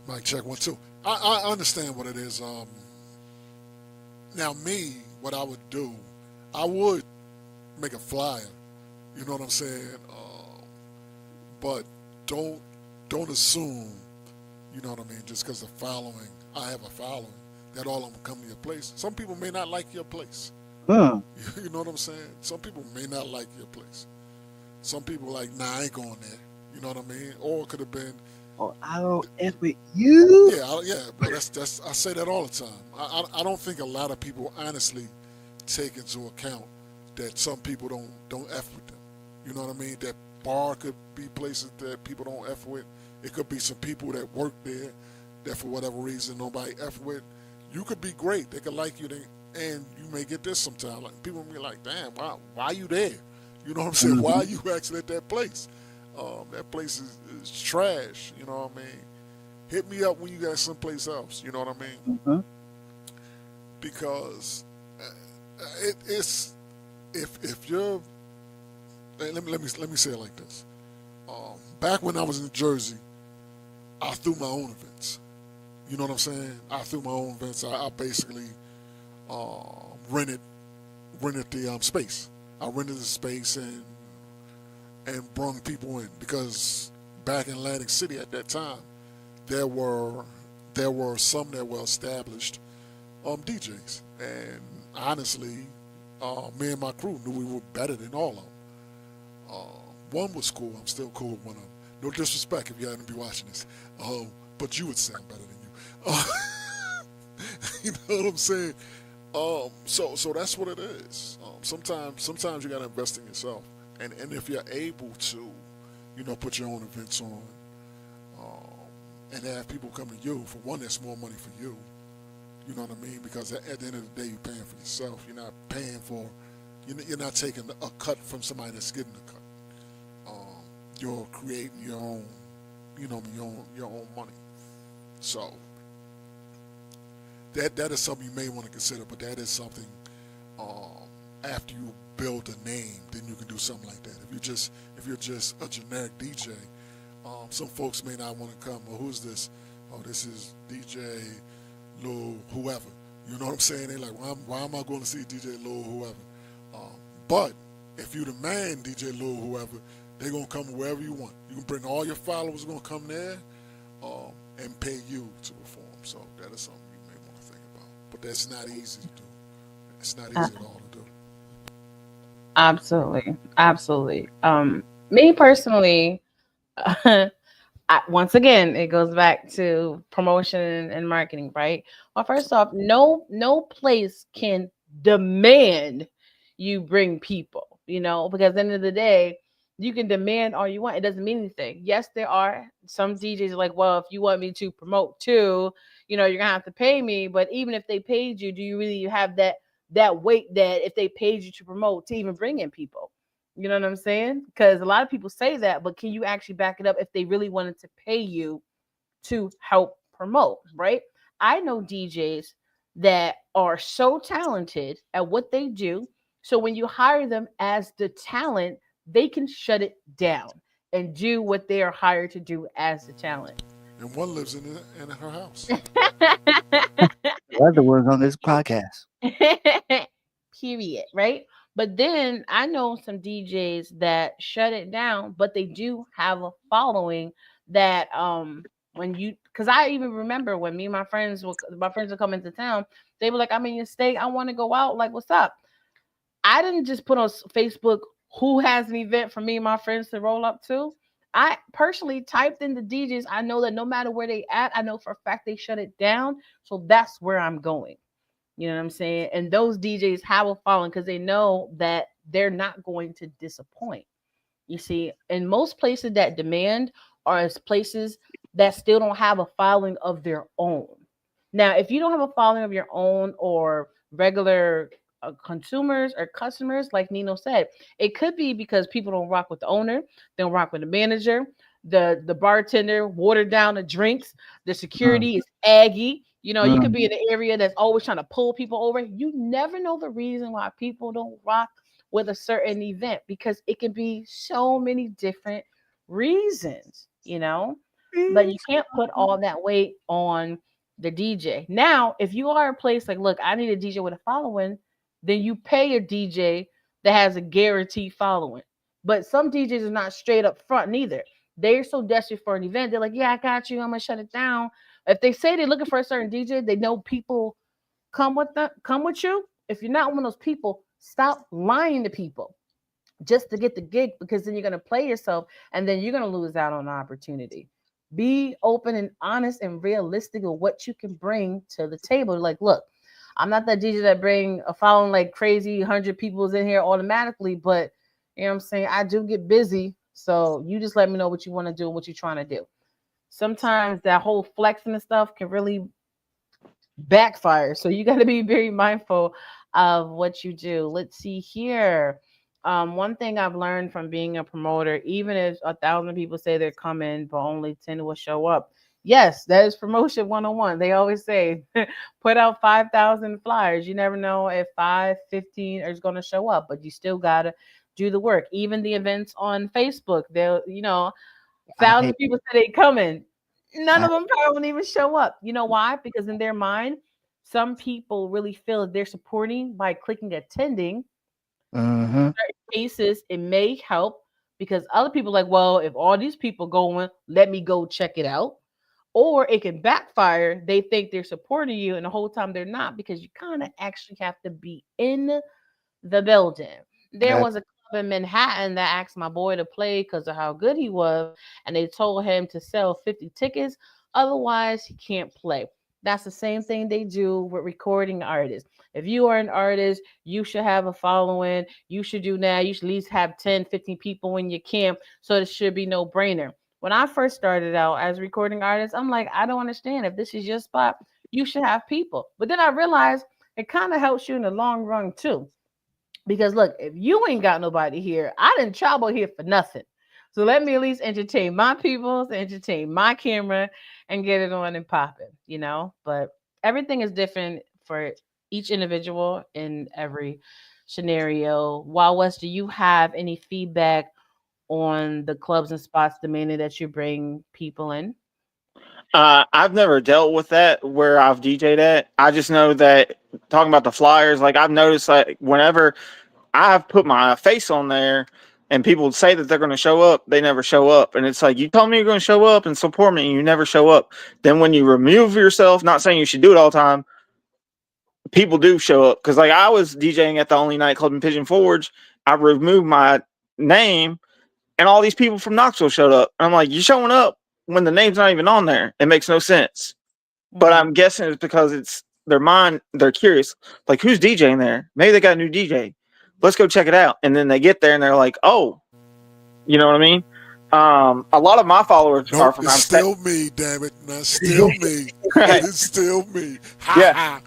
Mic check 1 2. I understand what it is. Now me, what I would do, I would make a flyer. You know what I'm saying? But don't don't assume. You know what I mean? Just because the following, I have a following, that all of them come to your place. Some people may not like your place. Huh. You know what I'm saying? Some people may not like your place. Some people like, nah, I ain't going there. You know what I mean? Or it could have been, Oh, I don't F with you. yeah. But that's I say that all the time. I don't think a lot of people honestly take into account that some people don't f with them. You know what I mean? That bar could be places that people don't f with. It could be some people that work there that for whatever reason nobody f with. You could be great. They could like you, and you may get this sometime. Like people be like, damn, why you there? You know what I'm saying? Why are you actually at that place? That place is trash. You know what I mean? Hit me up when you got someplace else. You know what I mean? Uh-huh. Because it's if you're let me say it like this. Back when I was in Jersey, I threw my own events. You know what I'm saying? I threw my own events. I basically rented the space. I rented the space and brung people in because back in Atlantic City at that time, there were some that were established DJs, and honestly, me and my crew knew we were better than all of them. One was cool. I'm still cool with one of them. No disrespect if you happen to be watching this, but you would sound better than you. You know what I'm saying? So that's what it is. Sometimes you gotta invest in yourself, and if you're able to, put your own events on, and have people come to you. For one, that's more money for you. You know what I mean? Because at the end of the day, you're paying for yourself. You're not paying for. You're not taking a cut from somebody that's getting a cut. You're creating your own, your own money. So that is something you may want to consider, but that is something after you build a name, then you can do something like that. If you're just a generic DJ, some folks may not want to come. Well, who's this? Oh, this is DJ Lil whoever. You know what I'm saying? They're like, why am I going to see DJ Lil whoever? But if you the man DJ Lil whoever, they're gonna come wherever you want. You can bring all your followers, gonna come there, and pay you to perform. So that is something you may want to think about. But that's not easy to do. It's not easy at all to do. Absolutely. Absolutely. Me personally, once again, it goes back to promotion and marketing, right? Well, first off, no place can demand you bring people, because at the end of the day, You can demand all you want. It doesn't mean anything. Yes, there are some DJs like, well, if you want me to promote too, you're gonna have to pay me. But even if they paid you, do you really have that weight that if they paid you to promote to even bring in people? You know what I'm saying? Because a lot of people say that, but can you actually back it up if they really wanted to pay you to help promote, right? I know DJs that are so talented at what they do. So when you hire them as the talent, they can shut it down and do what they are hired to do as the talent. And one lives in her house. The other was on this podcast. Period, right? But then I know some DJs that shut it down, but they do have a following that when you because I even remember when me and my friends would come into town, they were like, I'm in your state, I want to go out, like what's up? I didn't just put on Facebook who has an event for me and my friends to roll up to. I personally typed in the DJs. I know that no matter where they at, I know for a fact they shut it down. So that's where I'm going. You know what I'm saying? And those DJs have a following because they know that they're not going to disappoint. You see, in most places that demand are as places that still don't have a following of their own. Now, if you don't have a following of your own or regular consumers or customers, like Nino said, it could be because people don't rock with the owner, they don't rock with the manager, the bartender watered down the drinks, the Mm, security is aggy. You could mm, be in an area that's always trying to pull people over. You never know the reason why people don't rock with a certain event because it can be so many different reasons. But you can't put all that weight on the DJ. Now, if you are a place like, look, I need a DJ with a following, then you pay a DJ that has a guaranteed following. But some DJs are not straight up front neither. They're so desperate for an event. They're like, yeah, I got you. I'm gonna shut it down. If they say they're looking for a certain DJ, they know people come with you. If you're not one of those people, stop lying to people just to get the gig because then you're gonna play yourself and then you're gonna lose out on the opportunity. Be open and honest and realistic of what you can bring to the table. Like, look, I'm not that DJ that bring a following like crazy 100 people's in here automatically, but you know what I'm saying? I do get busy. So you just let me know what you want to do and what you're trying to do. Sometimes that whole flexing and stuff can really backfire. So you got to be very mindful of what you do. Let's see here. One thing I've learned from being a promoter, even if 1,000 people say they're coming, but only 10 will show up. Yes, that is promotion 101. They always say, put out 5,000 flyers. You never know if 5, 15 are going to show up, but you still got to do the work. Even the events on Facebook, they'll, I 1,000 hate people say they coming. None I of them probably won't even show up. You know why? Because in their mind, some people really feel that they're supporting by clicking attending. mm-hmm. Cases, it may help because other people are like, well, if all these people going, let me go check it out. Or it can backfire. They think they're supporting you, and the whole time they're not because you kind of actually have to be in the building. There That was a club in Manhattan that asked my boy to play because of how good he was, and they told him to sell 50 tickets. Otherwise, he can't play. That's the same thing they do with recording artists. If you are an artist, you should have a following. You should do that. You should at least have 10, 15 people in your camp. So it should be no brainer. When I first started out as a recording artist, I'm like, I don't understand. If this is your spot, you should have people. But then I realized it kind of helps you in the long run too. Because look, if you ain't got nobody here, I didn't travel here for nothing. So let me at least entertain my people, entertain my camera, and get it on and popping. But everything is different for each individual in every scenario. Wild West, do you have any feedback on the clubs and spots demanding that you bring people in? I've never dealt with that where I've DJ'd at. I just know that talking about the flyers, like I've noticed, like whenever I've put my face on there and people say that they're going to show up, they never show up. And it's like, you told me you're going to show up and support me, and you never show up. Then when you remove yourself, not saying you should do it all the time, people do show up. Because like I was DJing at the only nightclub in Pigeon Forge, I removed my name, and all these people from Knoxville showed up. And I'm like, you're showing up when the name's not even on there. It makes no sense. But Mhm. I'm guessing it's because it's their mind. They're curious. Like, who's DJing there? Maybe they got a new DJ. Let's go check it out. And then they get there and they're like, oh, You know what I mean? A lot of my followers are Nope, from it's out of state. still me, damn it. No, it's still me. Right. It is still me. Ha Yeah. ha.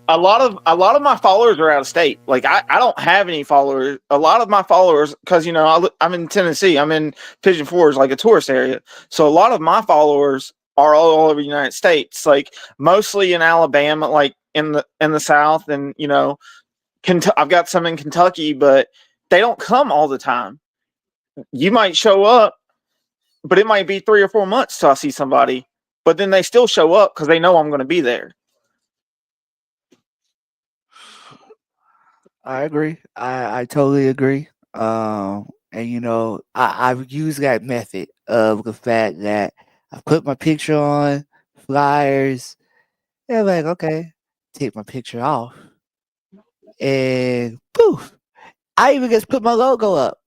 A lot of my followers are out of state. Like I don't have any followers. A lot of my followers, because I'm in Tennessee. I'm in Pigeon Forge, like a tourist area. So a lot of my followers are all over the United States. Like mostly in Alabama, like in the South, and I've got some in Kentucky, but they don't come all the time. You might show up, but it might be 3 or 4 months till I see somebody. But then they still show up because they know I'm going to be there. I agree. I totally agree. And I've used that method of the fact that I put my picture on flyers. And I'm like, okay, take my picture off, and poof, I even just put my logo up.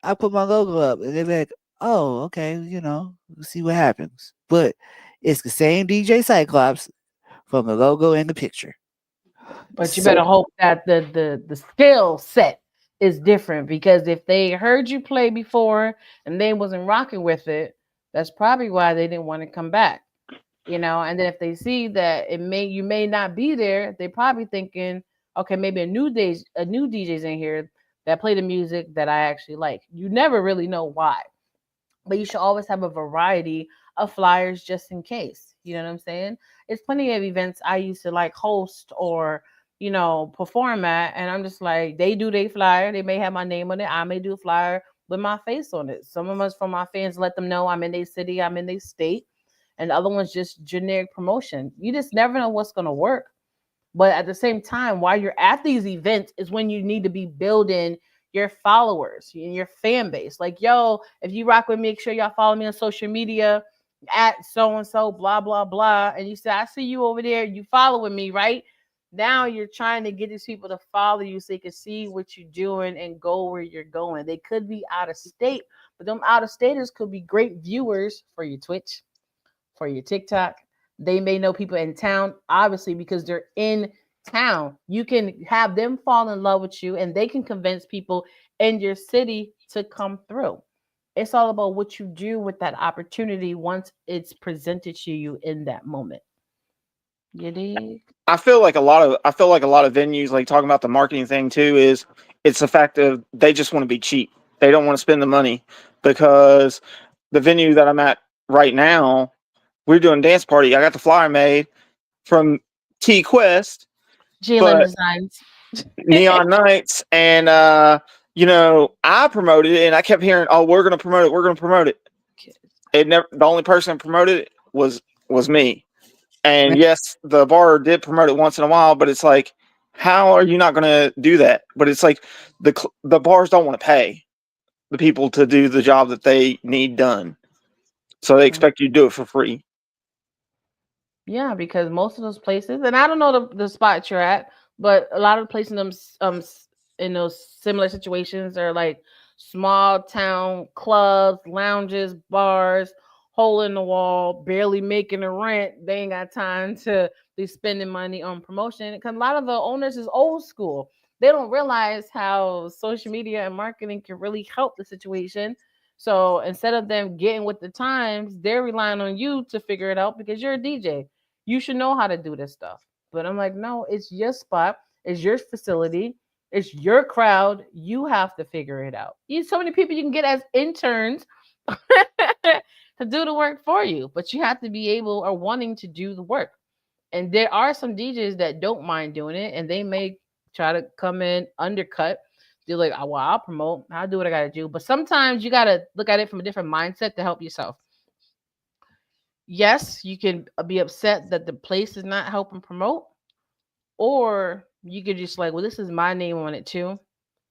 I put my logo up, and they're like, oh, okay, we'll see what happens. But it's the same DJ Cyclops from the logo and the picture. But you So better hope that the skill set is different, because if they heard you play before and they wasn't rocking with it, that's probably why they didn't want to come back. And then if they see that you may not be there, they probably thinking, okay, maybe a new DJ's in here that play the music that I actually like. You never really know why, but you should always have a variety of flyers just in case. You know what I'm saying? It's plenty of events I used to like host or perform at, and I'm just like, they do their flyer. They may have my name on it. I may do a flyer with my face on it. Some of us from my fans let them know I'm in their city, I'm in their state, and the other one's just generic promotion. You just never know what's gonna work. But at the same time, while you're at these events is when you need to be building your followers and your fan base. Like, yo, if you rock with me, make sure y'all follow me on social media at so and so, blah, blah, blah. And you say, I see you over there. You following me, right? Now you're trying to get these people to follow you so they can see what you're doing and go where you're going. They could be out of state, but them out of staters could be great viewers for your Twitch, for your TikTok. They may know people in town, obviously, because they're in town. You can have them fall in love with you, and they can convince people in your city to come through. It's all about what you do with that opportunity once it's presented to you in that moment. You dig? I feel like a lot of venues, like talking about the marketing thing too, is it's the fact of they just want to be cheap. They don't want to spend the money, because the venue that I'm at right now, we're doing a dance party. I got the flyer made from T Quest, Jalen but Designs. Neon Nights, and I promoted it, and I kept hearing, "Oh, we're gonna promote it. We're gonna promote it." It never. The only person that promoted it was me. And yes, the bar did promote it once in a while, but it's like, how are you not going to do that? But it's like the bars don't want to pay the people to do the job that they need done, so they expect you to do it for free. Yeah, because most of those places, and I don't know the spot you're at, but a lot of the places in them in those similar situations are like small town clubs, lounges, bars, hole in the wall, barely making a rent. They ain't got time to be spending money on promotion, because a lot of the owners is old school. They don't realize how social media and marketing can really help the situation. So instead of them getting with the times, they're relying on you to figure it out because you're a DJ. You should know how to do this stuff. But I'm like, no, it's your spot, it's your facility, it's your crowd. You have to figure it out. You so many people you can get as interns to do the work for you, but you have to be able or wanting to do the work. And there are some DJs that don't mind doing it, and they may try to come in undercut. They're like, oh, well, I'll promote, I'll do what I gotta do. But sometimes you gotta look at it from a different mindset to help yourself. Yes, you can be upset that the place is not helping promote, or you could just like, well, this is my name on it too.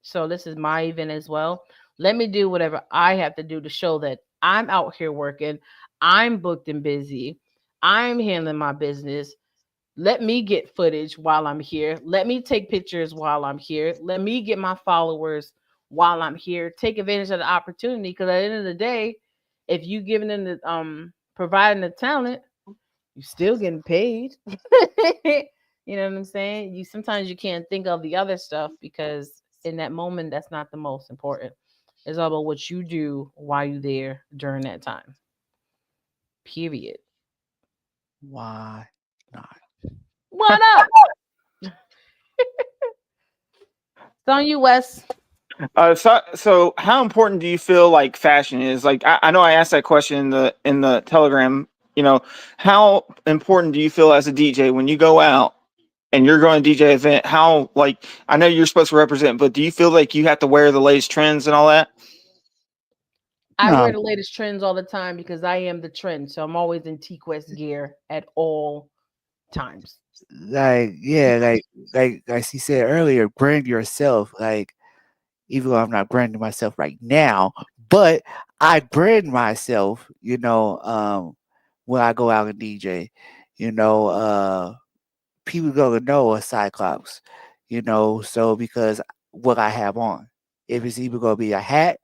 So this is my event as well. Let me do whatever I have to do to show that I'm out here working. I'm booked and busy. I'm handling my business. Let me get footage while I'm here. Let me take pictures while I'm here. Let me get my followers while I'm here. Take advantage of the opportunity, because at the end of the day, if you giving them the providing the talent, you still getting paid. You know what I'm saying? You sometimes you can't think of the other stuff because in that moment that's not the most important. It's all about what you do while you there during that time. Period. Why not? What up? It's on you, Wes. So how important do you feel like fashion is? Like, I know I asked that question in the Telegram. You know, how important do you feel as a DJ when you go out and you're going to DJ event? How, like, I know you're supposed to represent, but do you feel like you have to wear the latest trends and all that? I No, wear the latest trends all the time because I am the trend. So I'm always in T Quest gear at all times. like yeah, like she said earlier, brand yourself. Like even though I'm not branding myself right now, but I brand myself, when I go out and DJ, you know, people gonna know a Cyclops, so because what I have on. If it's either gonna be a hat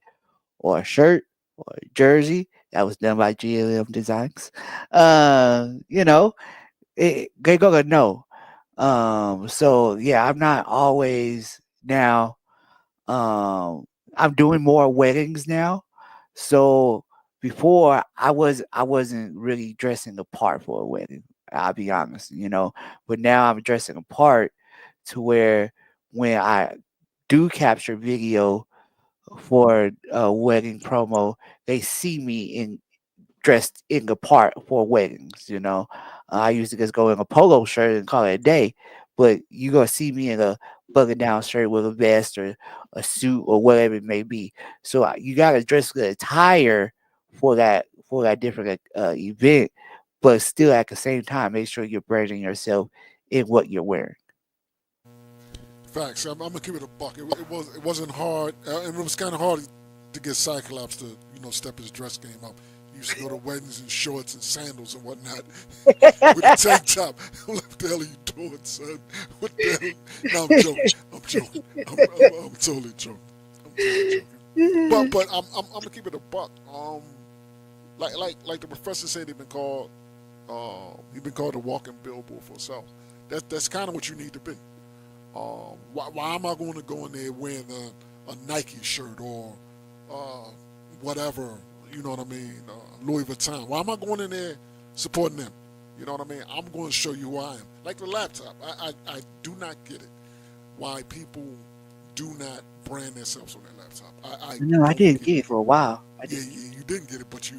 or a shirt or a jersey that was done by GLM Designs, you know, they gonna know. So yeah, I'm not always now. I'm doing more weddings now. So before I wasn't really dressing the part for a wedding. I'll be honest, but now I'm dressing a part to where when I do capture video for a wedding promo, they see me in dressed in the part for weddings. I used to just go in a polo shirt and call it a day, but you gonna see me in a button down shirt with a vest or a suit or whatever it may be. So you gotta dress the attire for that different event, but still at the same time make sure you're branding yourself in what you're wearing. Facts. I'm gonna keep it a buck. It wasn't hard, and it was kind of hard to get Cyclops to step his dress game up. He used to go to weddings in shorts and sandals and whatnot with a tank top. I'm like, what the hell are you doing, son? What the hell? No, I'm joking. I'm joking. I'm totally joking. I'm totally joking. But I'm gonna keep it a buck. Like the professor said, he's been called a walking billboard for himself. That's kind of what you need to be. Why am I going to go in there wearing a Nike shirt or whatever, you know what I mean, Louis Vuitton? Why am I going in there supporting them? You know what I mean? I'm going to show you who I am. Like the laptop, I do not get it why people do not brand themselves on their laptop. I No, I don't didn't get get it. it for a while. Yeah, you didn't get it, but you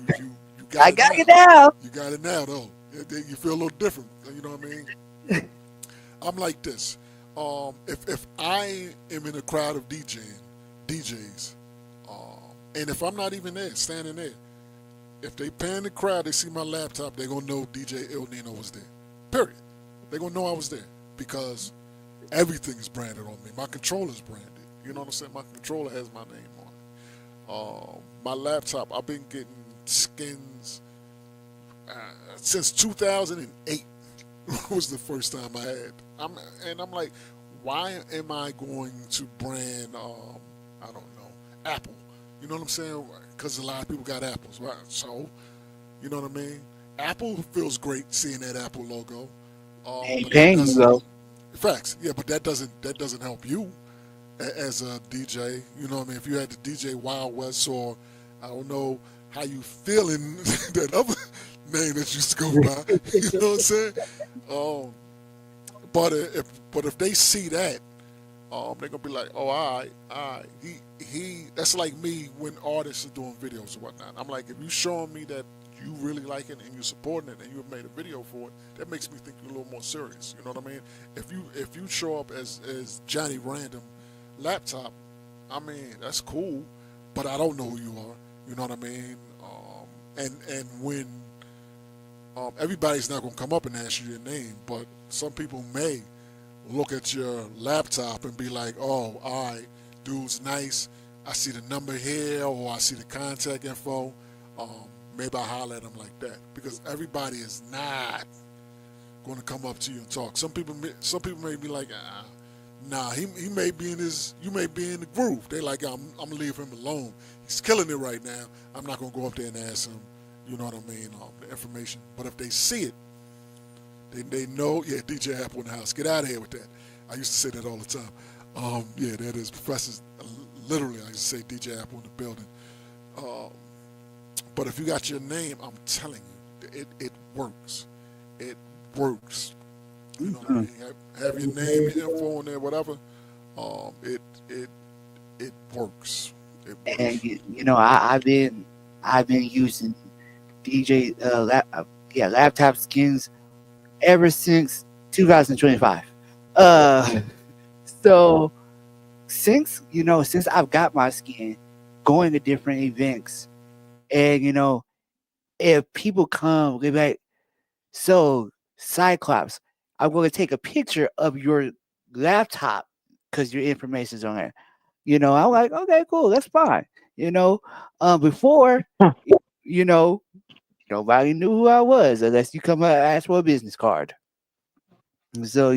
got I it got now. it now. You got it now, though. You feel a little different. You know what I mean? I'm like this. If I am in a crowd of DJs, and if I'm not even there, standing there, if they pan the crowd, they see my laptop, they're gonna know DJ Il Nino was there. Period. They're gonna know I was there because everything's branded on me. My controller's branded. You know what I'm saying? My controller has my name on it. My laptop, I've been getting skins since 2008. Was the first time I had. I'm like, why am I going to brand? I don't know, Apple. You know what I'm saying? Because a lot of people got apples, right? So, you know what I mean? Apple feels great seeing that Apple logo. Ain't But that paying you doesn't. though. Facts, yeah, but that doesn't help you as a DJ. You know what I mean? If you had the DJ Wild West or I don't know how you feeling that other name that used to go by. You know what I'm saying? Um, but if they see that, they're gonna be like, oh, all right. He. That's like me when artists are doing videos and whatnot. I'm like, if you showing me that you really like it and you're supporting it and you made a video for it, that makes me think you're a little more serious. You know what I mean? If you show up as Johnny Random Laptop, I mean that's cool, but I don't know who you are. You know what I mean? And when everybody's not going to come up and ask you your name, but some people may look at your laptop and be like, oh, all right, dude's nice. I see the number here or I see the contact info. Maybe I'll holler at him like that because everybody is not going to come up to you and talk. Some people may be like, nah, he may be in his, you may be in the groove. They like, I'm going to leave him alone. He's killing it right now. I'm not going to go up there and ask him, you know what I mean, the information. But if they see it, they know, yeah, DJ Apple in the house. Get out of here with that. I used to say that all the time. Yeah, that is. Professor's literally, like I say, DJ Apple in the building. Um, but if you got your name, I'm telling you, it works. It works. You know what I Mhm. mean? Have your name, your info on there, whatever. It it works. It And works. I've been using DJ laptop skins ever since 2025. Uh, so since I've got my skin, going to different events, and if people come, they be like, so Cyclops, I'm going to take a picture of your laptop because your information's on there. I'm like, okay, cool, that's fine. Before, you know, nobody knew who I was unless you come and ask for a business card. So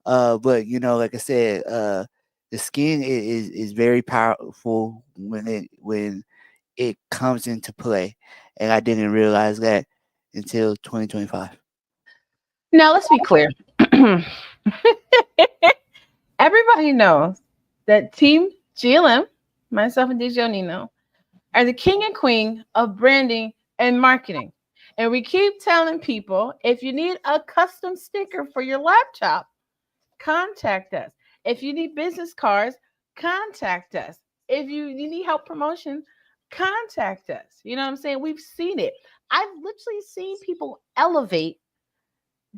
but like I said, the skin is very powerful when it comes into play, and I didn't realize that until 2025. Now, let's be clear. Everybody knows that Team GLM, myself and DJ Nino, are the king and queen of branding and marketing. And we keep telling people if you need a custom sticker for your laptop, contact us. If you need business cards, contact us. If you need help promotion, contact us. You know what I'm saying? We've seen it. I've literally seen people elevate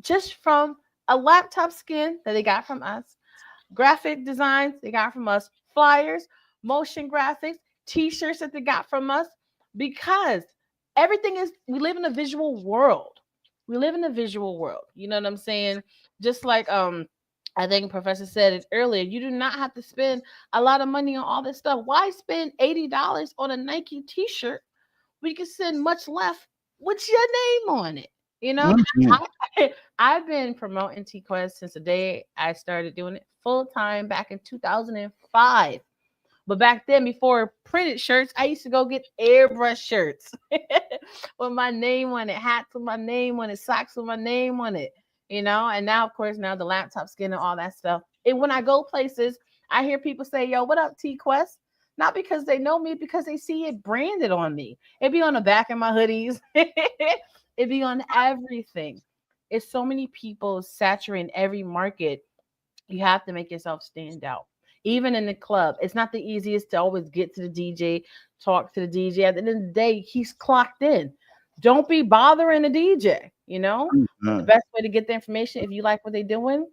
just from a laptop skin that they got from us, graphic designs they got from us, flyers, motion graphics, t-shirts that they got from us, because everything is, we live in a visual world. We live in a visual world. You know what I'm saying? Just like I think Professor said it earlier, you do not have to spend a lot of money on all this stuff. Why spend $80 on a Nike t-shirt? We can send much less with your name on it. You know, Mhm. I've been promoting T Quest since the day I started doing it full time back in 2005. But back then, before printed shirts, I used to go get airbrush shirts with my name on it, hats with my name on it, socks with my name on it, And now, of course, now the laptop skin and all that stuff. And when I go places, I hear people say, "Yo, what up, T Quest?" Not because they know me, because they see it branded on me. It be on the back of my hoodies. It be on everything. It's so many people saturating every market. You have to make yourself stand out. Even in the club, it's not the easiest to always get to the DJ, talk to the DJ. At the end of the day, he's clocked in. Don't be bothering the DJ, The Mhm. best way to get the information, if you like what they're doing,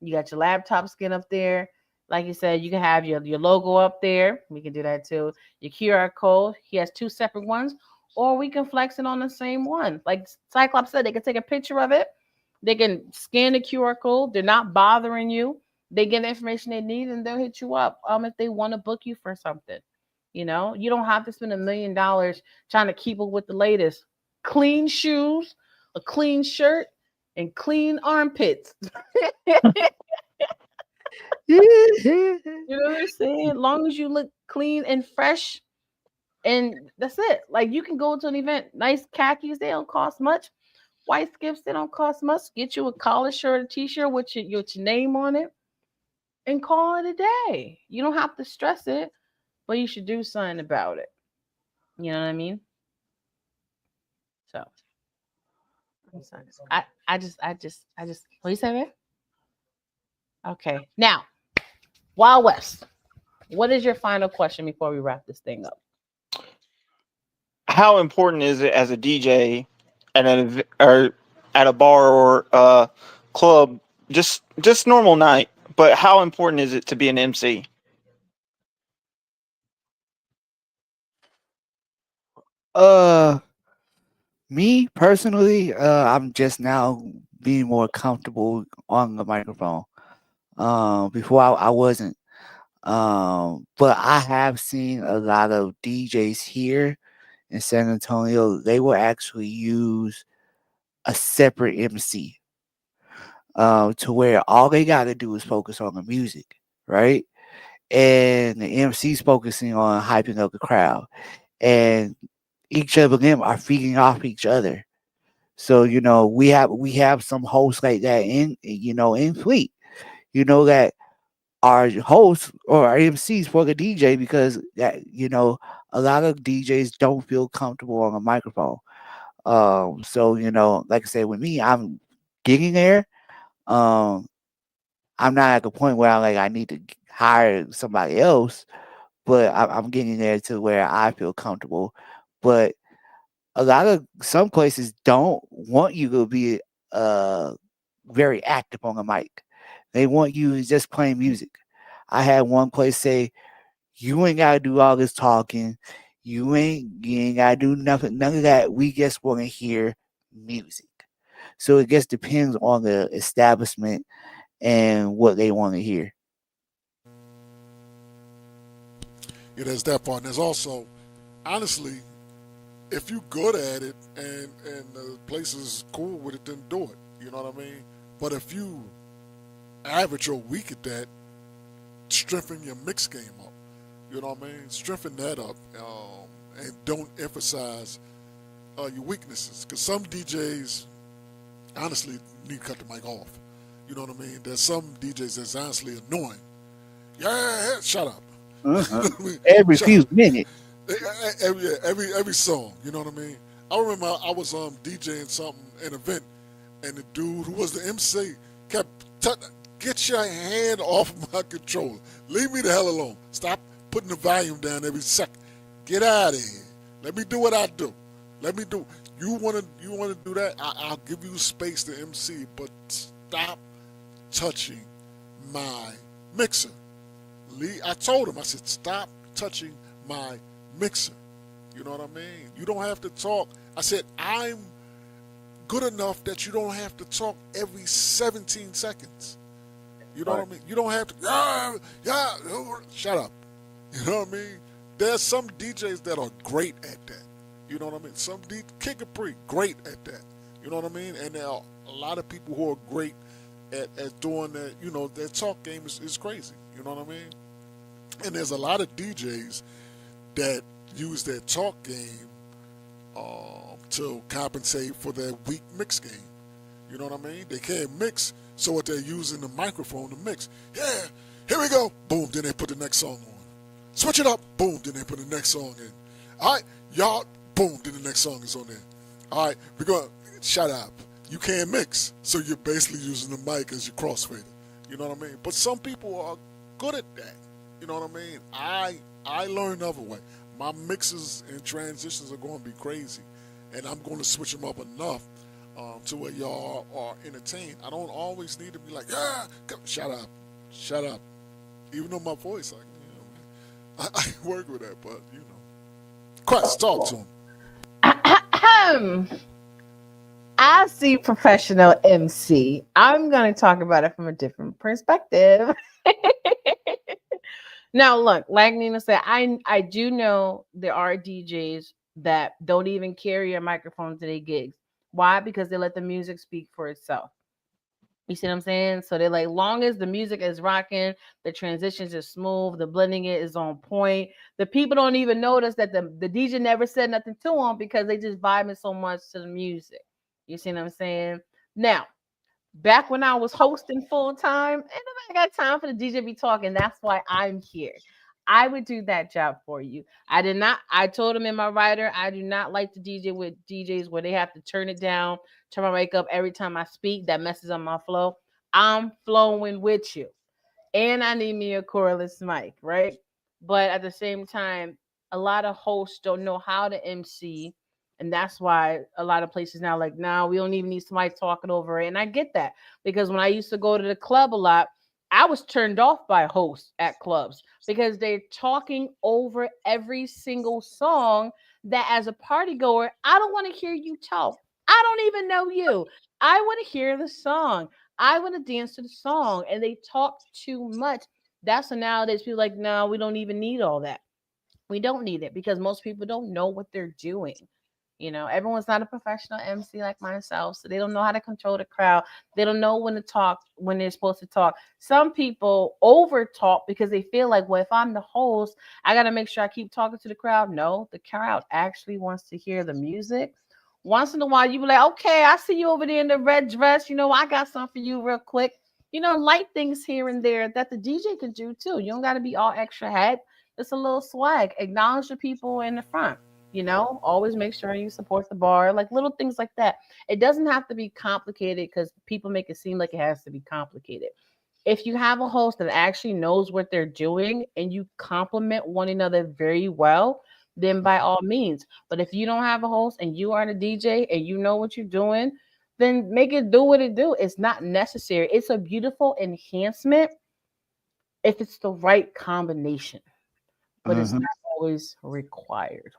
you got your laptop skin up there. Like you said, you can have your logo up there. We can do that too. Your QR code. He has two separate ones, or we can flex it on the same one. Like Cyclops said, they can take a picture of it. They can scan the QR code. They're not bothering you. They get the information they need, and they'll hit you up if they want to book you for something. You don't have to spend $1 million trying to keep up with the latest. Clean shoes, a clean shirt, and clean armpits. You know what I'm saying? As long as you look clean and fresh, and that's it. Like you can go to an event, nice khakis, they don't cost much. White skips, they don't cost much. Get you a collar shirt, a t-shirt with your name on it, and call it a day. You don't have to stress it, but you should do something about it. You know what I mean? So I'm sorry. I just what you say, man? Okay. Now, Wild West. What is your final question before we wrap this thing up? How important is it as a DJ at or at a bar or club, just normal night? But how important is it to be an MC? Uh, Me personally, I'm just now being more comfortable on the microphone. Before I wasn't. But I have seen a lot of DJs here in San Antonio. They will actually use a separate MC, to where all they got to do is focus on the music, right? And the MC's focusing on hyping up the crowd, and each of them are feeding off each other. So we have some hosts like that in Fleet. That our hosts or our MCs for the DJ because that a lot of DJs don't feel comfortable on a microphone. So like I said, with me, I'm getting there. Um, I'm not at the point where I need to hire somebody else, but I'm getting there to where I feel comfortable. But some places don't want you to be uh very active on the mic. They want you just playing music. I had one place say, "You ain't gotta do all this talking. You ain't gotta do nothing, none of that. We just want to hear music." So it just depends on the establishment and what they want to hear. Yeah, there's that part. And there's also, honestly, if you good at it and the place is cool with it, then do it. You know what I mean? But if you average or weak at that, strengthen your mix game up. You know what I mean? Strengthen that up, and don't emphasize your weaknesses. Because some DJs, honestly, need to cut the mic off. You know what I mean? There's some DJs that's honestly annoying. Yeah, shut up. Uh-huh. I mean, Every shut few up. minutes. Every song. You know what I mean? I remember I was DJing something, an event, and the dude who was the MC kept get your hand off my controller. Leave me the hell alone. Stop putting the volume down every second. Get out of here. Let me do what I do. Let me do. You wanna do that? I'll give you space to MC, but stop touching my mixer. I told him. I said, stop touching my mixer. You know what I mean? You don't have to talk. I said, I'm good enough that you don't have to talk every 17 seconds. You know what I mean? You don't have to, shut up. You know what I mean? There's some DJs that are great at that. You know what I mean? Some Kid Capri, great at that. You know what I mean? And there are a lot of people who are great at doing that. You know, their talk game is crazy. You know what I mean? And there's a lot of DJs that use their talk game to compensate for their weak mix game. You know what I mean? They can't mix, so what they're using the microphone to mix. Yeah, here we go. Boom, then they put the next song on. Switch it up. Boom, then they put the next song in. All right, y'all. Boom, then the next song is on there. All right, we're going to shut up. You can't mix, so you're basically using the mic as your crossfader. You know what I mean? But some people are good at that. You know what I mean? I learned another way. My mixes and transitions are going to be crazy, and I'm going to switch them up enough to where y'all are entertained. I don't always need to be like, yeah, shut up, shut up. Even though my voice, I work with that, but Quest, talk to him. I see professional MC. I'm going to talk about it from a different perspective. Now, look, like Nina said, I do know there are DJs that don't even carry a microphone to their gigs. Why? Because they let the music speak for itself. You see what I'm saying? So they're like, long as the music is rocking, the transitions are smooth, the blending it is on point. The people don't even notice that the DJ never said nothing to them because they just vibing so much to the music. You see what I'm saying? Now, back when I was hosting full time, and I got time for the DJ be talking. That's why I'm here. I would do that job for you. I did not. I told him in my writer, I do not like to DJ with DJs where they have to turn it down, turn my mic up every time I speak. That messes up my flow. I'm flowing with you, and I need me a cordless mic, right? But at the same time, a lot of hosts don't know how to MC, and that's why a lot of places now like, now we don't even need somebody talking over it. And I get that because when I used to go to the club a lot, I was turned off by hosts at clubs because they're talking over every single song. That as a party goer, I don't want to hear you talk. I don't even know you. I want to hear the song. I want to dance to the song, and they talk too much. That's when nowadays people like, no, we don't even need all that. We don't need it because most people don't know what they're doing. Everyone's not a professional MC like myself, so they don't know how to control the crowd. They don't know when to talk, when they're supposed to talk. Some people over talk because they feel like, well, if I'm the host, I got to make sure I keep talking to the crowd. No, the crowd actually wants to hear the music. Once in a while, you be like, okay, I see you over there in the red dress. I got something for you real quick. light things here and there that the DJ can do too. You don't got to be all extra hype. It's a little swag. Acknowledge the people in the front. Always make sure you support the bar, like little things like that. It doesn't have to be complicated because people make it seem like it has to be complicated. If you have a host that actually knows what they're doing and you complement one another very well, then by all means. But if you don't have a host and you are the DJ and you know what you're doing, then make it do what it do. It's not necessary. It's a beautiful enhancement if it's the right combination, but it's Mhm. not always required.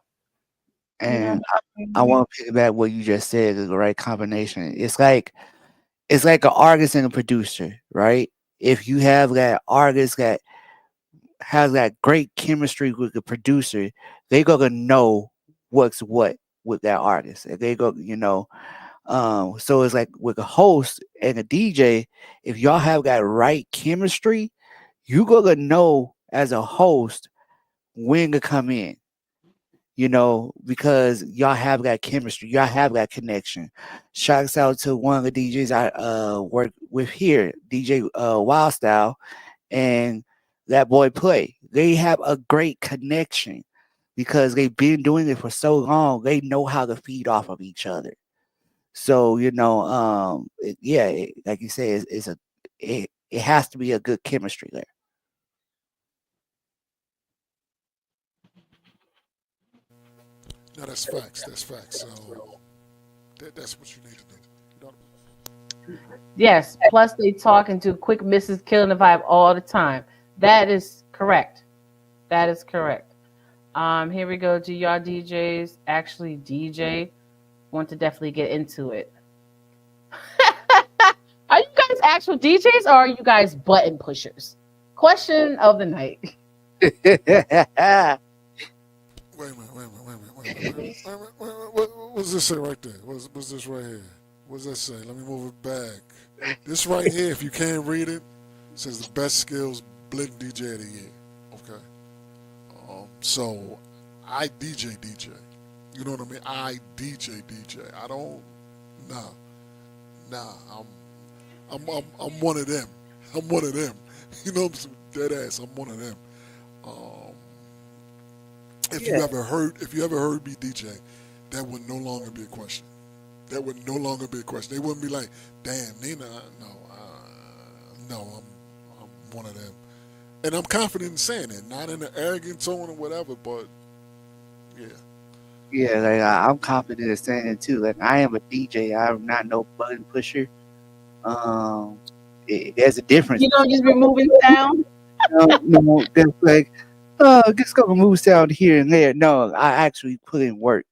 You know And what I I mean? want to piggyback what you just said is the right combination. It's like an artist and a producer, right? If you have that artist that has that great chemistry with the producer, they gonna know what's what with that artist. And they go, so it's like with a host and a DJ, if y'all have that right chemistry, you gonna know as a host when to come in, because y'all have that chemistry, y'all have that connection. Shouts out to one of the DJs I work with here, DJ Wild Style, and that boy Play. They have a great connection because they've been doing it for so long. They know how to feed off of each other. So like you say, it has to be a good chemistry there. No, that's facts. That's facts. So that's what you need to do. You know, Yes. Plus, they talk and do quick misses, killing the vibe all the time. That is correct. That is correct. Here we go. Do y'all DJs actually DJ? Want to definitely get into it. Are you guys actual DJs or are you guys button pushers? Question of the night. wait a minute. Wait a minute. Wait a minute. Wait a minute. Wait a minute. Wait a minute. What does this say right there? What's this right here? What does that say? Let me move it back. This right here, if you can't read it, says the best skills blend DJ of the year. Okay. So I DJ. You know what I mean? I DJ. I don't. Nah. Nah. I'm one of them. I'm one of them. You know, I'm some dead ass. I'm one of them. Um, Yeah. if you ever heard me DJ, that would no longer be a question. That would no longer be a question. They wouldn't be like, "Damn, Nina." No, I'm one of them, and I'm confident in saying it, not in an arrogant tone or whatever. But yeah, Yeah, like I'm confident in saying it too. Like I am a DJ. I'm not no button pusher. Um, there's a difference. You don't just be moving sound. No, that's like, just gonna move sound here and there. No, I actually put in work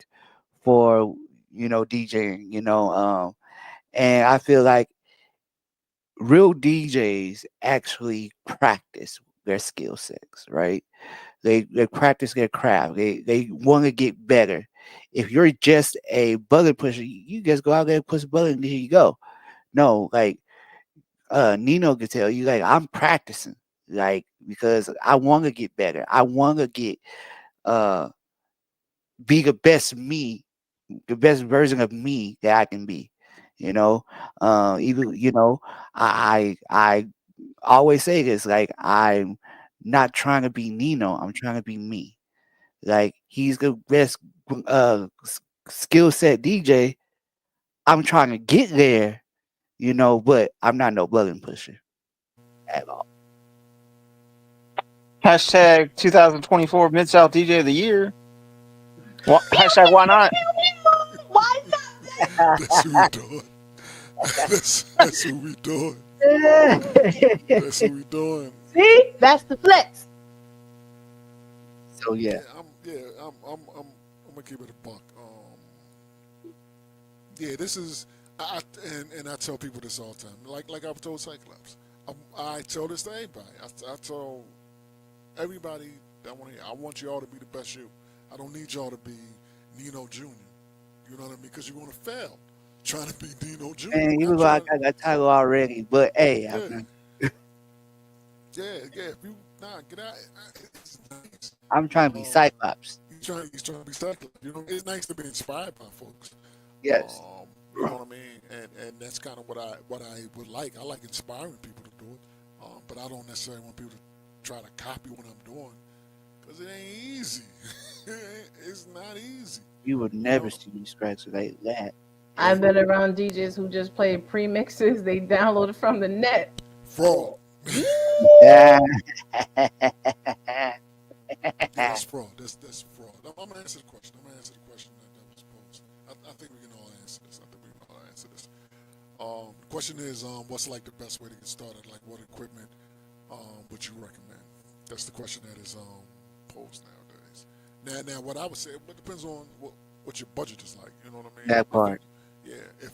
for DJing. And I feel like real DJs actually practice their skill sets, right? They practice their craft. They want to get better. If you're just a button pusher, you just go out there and push a button and here you go. No, like Nino could tell you, like I'm practicing, like because I want to get better. I want to get uh be the best me, the best version of me that I can be. You know, even I always say this, like I'm not trying to be Nino. I'm trying to be me. Like he's the best skill set DJ. I'm trying to get there, but I'm not no button pusher at all. Hashtag 2024 Mid South DJ of the Year. Hashtag why not? Why not? that's what we doing. That's what we doing. That's what we doing. See, that's the flex. So yeah. I'm gonna keep it a buck. Yeah, this is, and I tell people this all the time. Like I've told Cyclops, I tell this to anybody. I tell everybody that I want to hear. I want y'all to be the best you. I don't need y'all to be Nino Jr. You know what I mean? Because you're gonna fail trying to be Nino Jr. And you Not look like trying. I got title already, but hey, Yeah, yeah. If you get out. It's nice. I'm trying to be Um, Cyclops. he's trying to be Cyclops. You know, it's nice to be inspired by folks. Yes. You know what I mean? And that's kind of what I would like. I like inspiring people to do it. But I don't necessarily want people to try to copy what I'm doing because it ain't easy. It's not easy. You would You never know, see me scratch like that. I've been around DJs who just play pre-mixes they downloaded from the net. fraud. Yeah. Yeah, that's fraud. That's fraud. I'm gonna answer the question. I'm gonna answer the question that was posed. I think we can all answer this. I think we can all answer this. The question is, what's like the best way to get started? Like, what equipment would you recommend? That's the question that is posed nowadays. Now, what I would say, it depends on what your budget is like. You know what I mean? That part.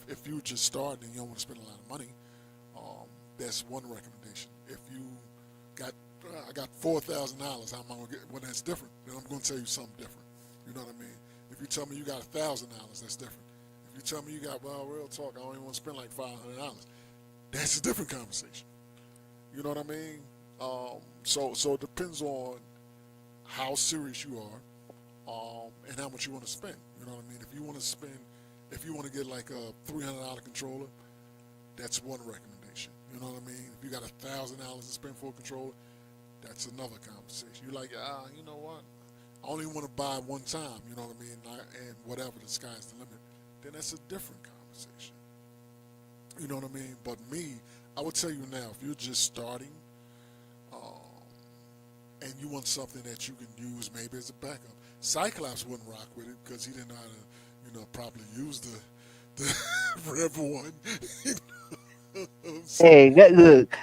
If you just start and you don't want to spend a lot of money, that's one recommendation. If you got I got $4,000, how am I gonna get? Well, that's different. Then I'm gonna tell you something different. You know what I mean? If you tell me you got $1,000, that's different. If you tell me you got, well, real talk, I don't even want to spend like $500. That's a different conversation. You know what I mean? So it depends on how serious you are, and how much you want to spend. You know what I mean? If you want to get like a $300 controller, that's one recommendation. You know what I mean? If you got $1,000 to spend for a controller, that's another conversation. You're like, you know what? I only want to buy one time. You know what I mean? And whatever, the sky's the limit. Then that's a different conversation. You know what I mean? But me, I would tell you now, if you're just starting, and you want something that you can use maybe as a backup, Cyclops wouldn't rock with it because he didn't know how to, properly use the Rev one. Hey, that look,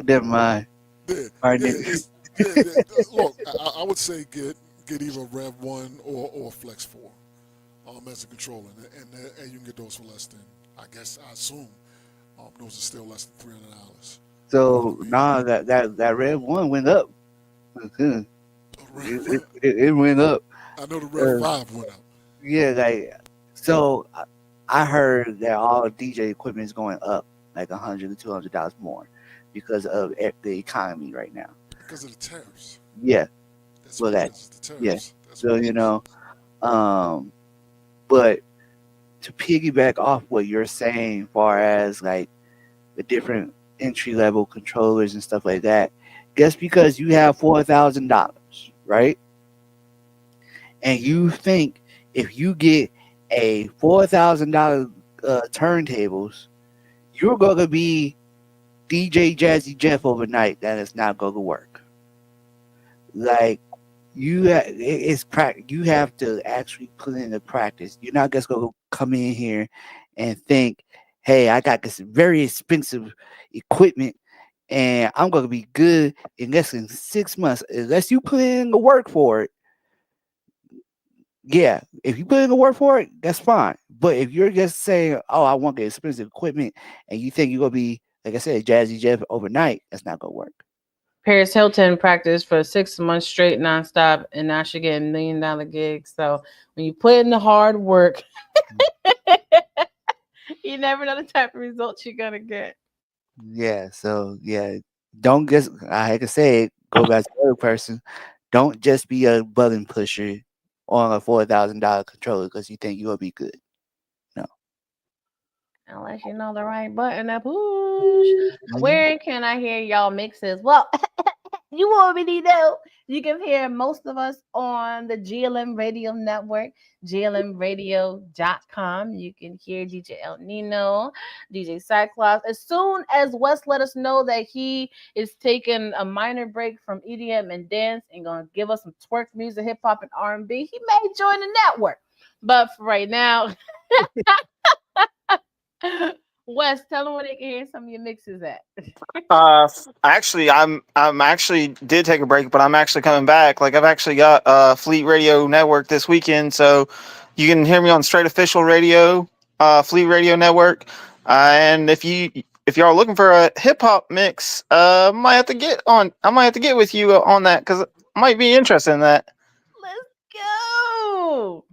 never mind. Yeah, All right, yeah, nigga. look, I would say get either Rev one or Flex 4 as a controller, and you can get those for less than, I assume, those are still less than $300. You know So what I mean? nah, that red one went up. It, Rev- it went up. I know the Rev Uh, 5 went up. yeah, like so. I heard that all DJ equipment is going up like $100 to $200 more because of the economy right now. Because of the tariffs. Yeah, That's so what it that is. It's the yeah. tariffs. That's So what it is. um, but to piggyback off what you're saying, far as like the different entry level controllers and stuff like that, just because you have $4,000, right? And you think if you get a $4,000 turntables, you're gonna be DJ Jazzy Jeff overnight, that is not gonna work. Like you have to actually put in the practice. You're not just gonna come in here and think, hey, I got this very expensive equipment and I'm gonna be good in less than 6 months. Unless you put in the work for it, yeah, if you put in the work for it, that's fine. But if you're just saying, "Oh, I want the expensive equipment," and you think you're gonna be, like I said, Jazzy Jeff overnight, that's not gonna work. Paris Hilton practiced for 6 months straight, nonstop, and now she getting $1 million gigs. So when you put in the hard work, you never know the type of results you're gonna get. Yeah, so yeah, don't just I hate to say it, go back to the other person. Don't just be a button pusher on a $4,000 controller because you think you'll be good. No. Unless you know the right button to push. Mhm. Where can I hear y'all mixes? Well, you already know you can hear most of us on the GLM Radio Network, glmradio.com. You can hear DJ El Nino, DJ Cyclops. As soon as Wes let us know that he is taking a minor break from EDM and dance and going to give us some twerk music, hip hop, and R&B, he may join the network. But for right now, Wes, tell them where they can hear some of your mixes at. Actually, I'm actually did take a break, but I'm actually coming back. Like I've actually got Fleet Radio Network this weekend, so you can hear me on Straight Official Radio, Fleet Radio Network. And if y'all are looking for a hip hop mix, I might have to get with you on that because I might be interested in that. Let's go.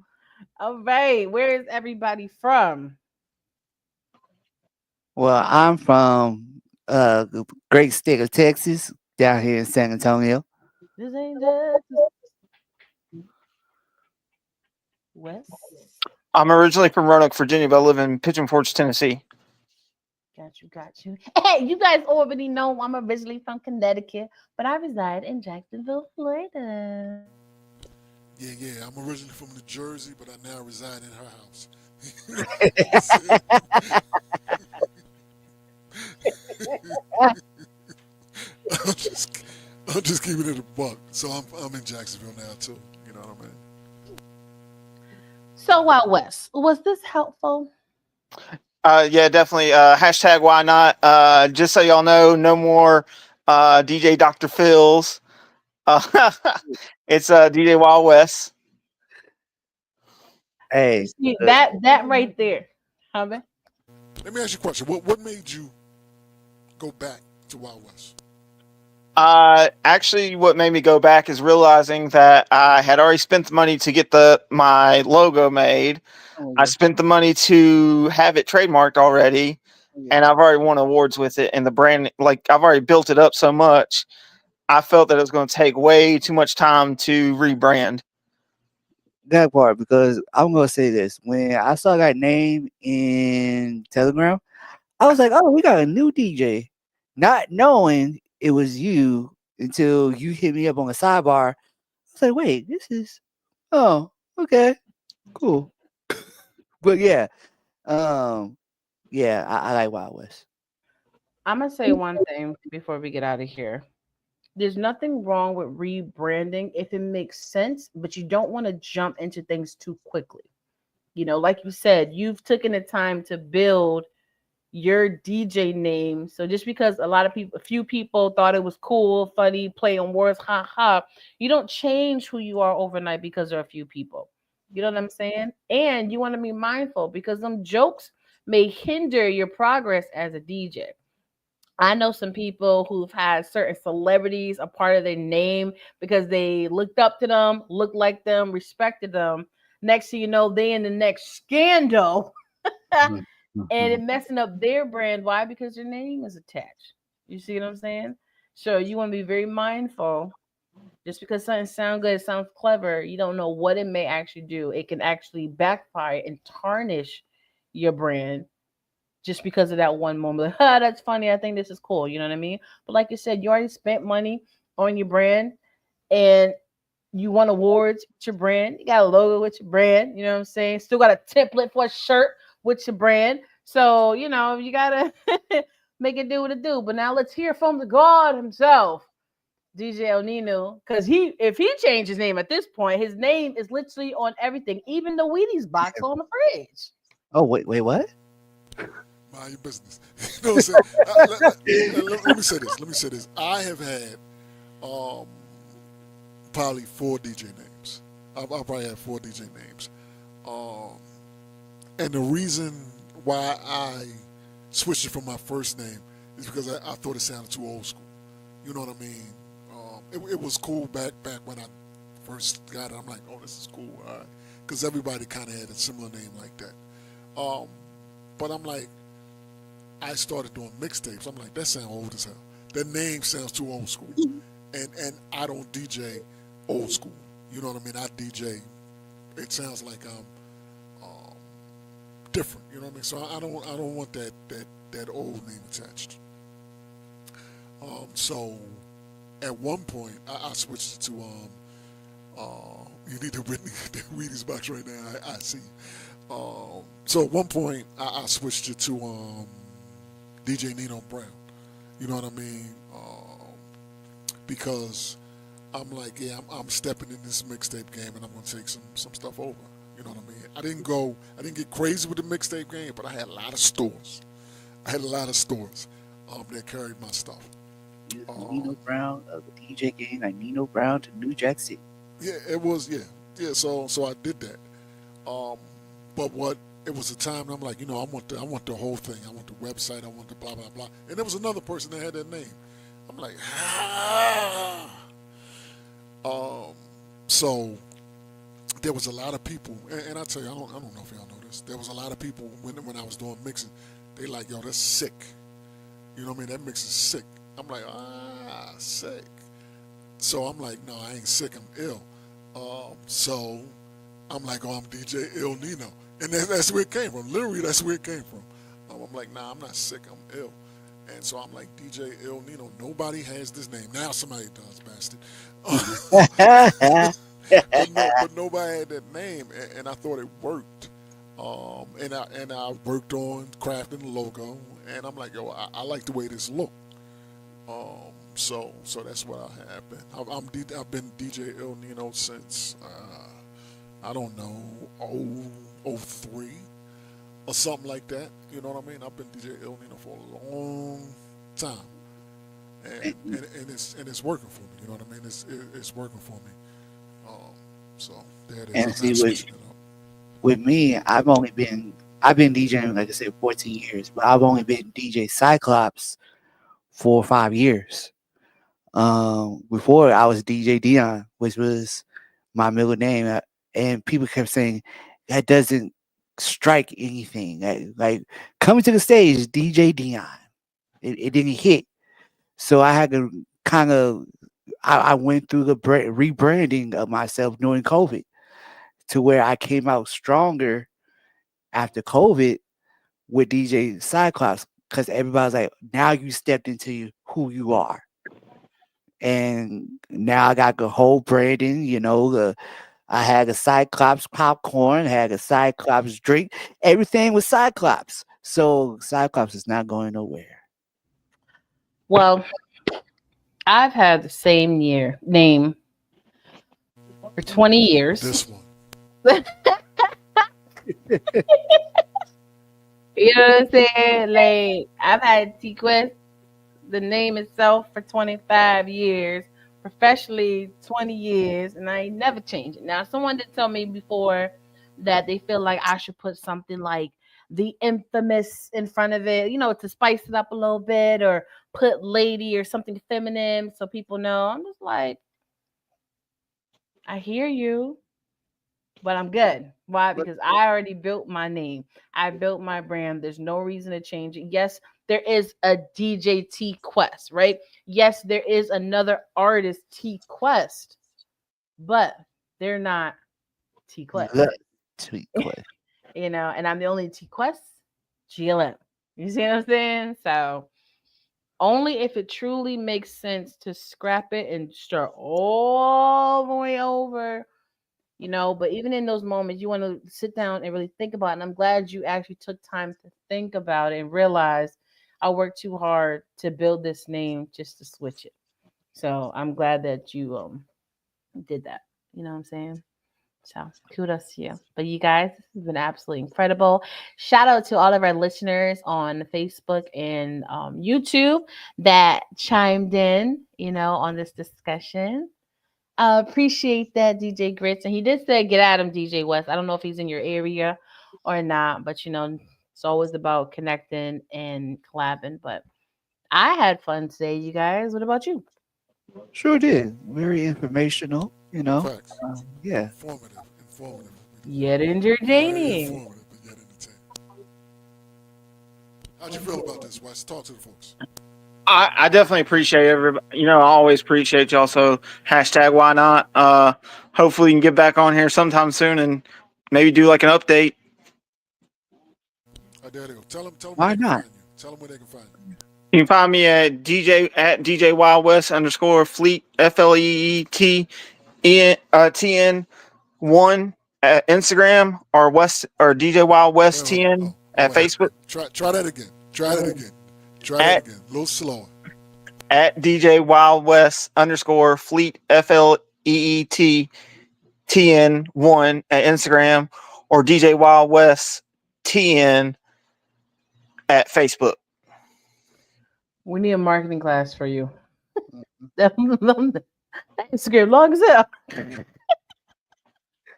All right. Where is everybody from? Well, I'm from the great state of Texas, down here in San Antonio. This ain't just West. I'm originally from Roanoke, Virginia, but I live in Pigeon Forge, Tennessee. got you, got you. Hey, you guys already know I'm originally from Connecticut, but I reside in Jacksonville, Florida. Yeah. I'm originally from New Jersey, but I now reside in her house. You know what I'm saying? I'm just, I'm just keeping it a buck. So I'm in Jacksonville now too. You know what I mean? So, out west, was this helpful? Yeah, definitely. Hashtag why not? Just so y'all know, no more DJ Dr. Phil's. Uh, it's DJ Wild West. You Hey, see look, that right there, huh, man? Let me ask you a question. What made you go back to Wild West? Actually, what made me go back is realizing that I had already spent the money to get my logo made. oh, I yeah, spent the money to have it trademarked already, oh, yeah. and I've already won awards with it. And the brand, like I've already built it up so much, I felt that it was going to take way too much time to rebrand. That part, because I'm gonna say this: when I saw that name in Telegram, I was like, "Oh, we got a new DJ," not knowing it was you until you hit me up on the sidebar. I was like, "Wait, this is oh, okay, cool." But yeah, um, yeah, I like Wild West. I'm gonna say one thing before we get out of here. There's nothing wrong with rebranding if it makes sense, but you don't want to jump into things too quickly. Like you said, you've taken the time to build your DJ name. So just because a few people thought it was cool, funny, play on words, ha ha, you don't change who you are overnight because there are a few people. You know what I'm saying? And you want to be mindful because them jokes may hinder your progress as a DJ. I know some people who've had certain celebrities a part of their name because they looked up to them, looked like them, respected them. Next thing you know, they in the next scandal Mhm, and it mhm. messing up their brand. Why? Because your name is attached. You see what I'm saying? So you want to be very mindful. Just because something sounds good, it sounds clever, you don't know what it may actually do. It can actually backfire and tarnish your brand just because of that one moment. Like, that's funny. I think this is cool. You know what I mean? But like you said, you already spent money on your brand and you won awards with your brand. You got a logo with your brand. You know what I'm saying? Still got a template for a shirt with your brand. So, you got to make it do what it do. But now let's hear from the God himself. DJ El Nino, because if he changed his name at this point, his name is literally on everything, even the Wheaties box on the fridge. Oh wait, what? Mind your business. You know what I'm saying? Let me say this. Let me say this. I have had um, probably four DJ names. I'll probably have four DJ names. Um, and the reason why I switched it from my first name is because I thought it sounded too old school. You know what I mean? It was cool back when I first got it. I'm like, oh, this is cool, all right, because everybody kind of had a similar name like that. But I'm like, I started doing mixtapes. I'm like, that sounds old as hell. That name sounds too old school, and I don't DJ old school. You know what I mean? I DJ. It sounds like I'm different. You know what I mean? So I don't want that old name attached. So at one point I switched it to you need to read the Wheaties box right now. I see. So at one point I switched it to DJ Nino Brown. You know what I mean? Because I'm like, yeah, I'm stepping in this mixtape game and I'm gonna take some stuff over. You know what I mean? I didn't get crazy with the mixtape game, but I had a lot of stores. That carried my stuff. You're the Nino Brown of the DJ game, like Nino Brown to New Jack City. Yeah, it was. Yeah. So I did that. But what it was a time I'm like, I want the whole thing. I want the website. I want the blah blah blah. And there was another person that had that name. I'm like, So there was a lot of people, and I tell you, I don't know if y'all know this. There was a lot of people when I was doing mixing. They like, yo, that's sick. You know what I mean? That mix is sick. I'm like, sick. So I'm like, no, I ain't sick. I'm ill. So I'm like, oh, I'm DJ Il Nino. And that's where it came from. Literally, that's where it came from. I'm I'm like, nah, I'm not sick, I'm ill. And so I'm like, DJ Il Nino. Nobody has this name. Now somebody does, bastard. But nobody had that name, and I thought it worked. And I worked on crafting the logo, and I'm like, yo, I like the way this look. So that's what I have been. I've been DJ Il Nino since I don't know, 03 or something like that. You know what I mean? I've been DJ Il Nino for a long time, and it's working for me. You know what I mean? It's working for me. So there it is. And I'm see, not switching it up. with me, I've been DJing, like I said, 14 years, but I've only been DJ Cyclops 4 or 5 years. Before I was DJ Dion, which was my middle name, and people kept saying that doesn't strike anything. Like coming to the stage, DJ Dion, it didn't hit. So I had to kind of, I went through the rebranding of myself during COVID to where I came out stronger after COVID with DJ Cyclops, because everybody's like, now you stepped into who you are. And now I got the whole branding, I had a Cyclops popcorn, had a Cyclops drink, everything was Cyclops. So Cyclops is not going nowhere. Well, I've had the same name for 20 years. This one. You know what I'm saying? Like, I've had T-Quest, the name itself, for 25 years, professionally 20 years, and I ain't never changed it. Now, someone did tell me before that they feel like I should put something like the infamous in front of it, to spice it up a little bit, or put lady or something feminine so people know. I'm just like, I hear you, but I'm good. Why? Because I already built my name. I built my brand. There's no reason to change it. Yes, there is a DJ T Quest, right? Yes, there is another artist, T Quest, but they're not T Quest. T Quest. And I'm the only T Quest GLM. You see what I'm saying? So only if it truly makes sense to scrap it and start all the way over. But even in those moments, you want to sit down and really think about it. And I'm glad you actually took time to think about it and realize I worked too hard to build this name just to switch it. So I'm glad that you did that. You know what I'm saying? So kudos to you. But you guys, this has been absolutely incredible. Shout out to all of our listeners on Facebook and YouTube that chimed in, on this discussion. Appreciate that, DJ Grits. And he did say, get at him, DJ West. I don't know if he's in your area or not, but it's always about connecting and collabing. But I had fun today, you guys. What about you? Sure did. Very informational, Facts. Yeah. Informative. Yet entertaining. Informative, but yet entertaining. How'd you feel about this, Wes? Talk to the folks. I definitely appreciate everybody. I always appreciate y'all. So hashtag why not? Hopefully you can get back on here sometime soon and maybe do like an update. There they go. Tell them Why where they can not? find you. Tell them where they can find you. You can find me at DJ Wild West _Fleet FLEET TN1 at Instagram, or DJ Wild West TN at Facebook. Try that again. Try that again. A little slower. At DJ Wild West _Fleet FLEET TN1 at Instagram, or DJ Wild West TN at Facebook. We need a marketing class for you. That Instagram long as hell.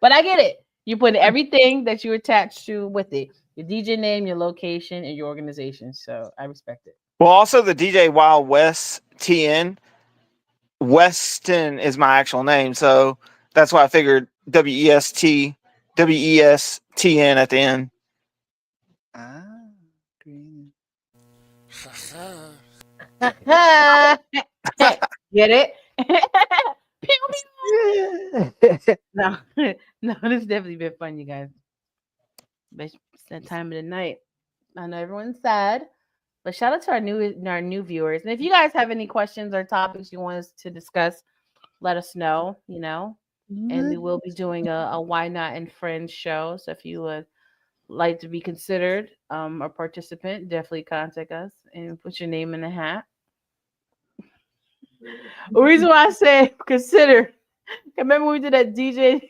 But I get it. You put everything that you attach to with it. Your DJ name, your location, and your organization. So I respect it. Well, also the DJ Wild West TN, Weston is my actual name. So that's why I figured WESTN at the end. Green. Get it? No, this has definitely been fun, you guys. Best time of the night. I know everyone's sad, but shout out to our new viewers. And if you guys have any questions or topics you want us to discuss, let us know. And we will be doing a Why Not and Friends show. So if you would like to be considered a participant, definitely contact us and put your name in the hat. The reason why I say consider, remember when we did that DJ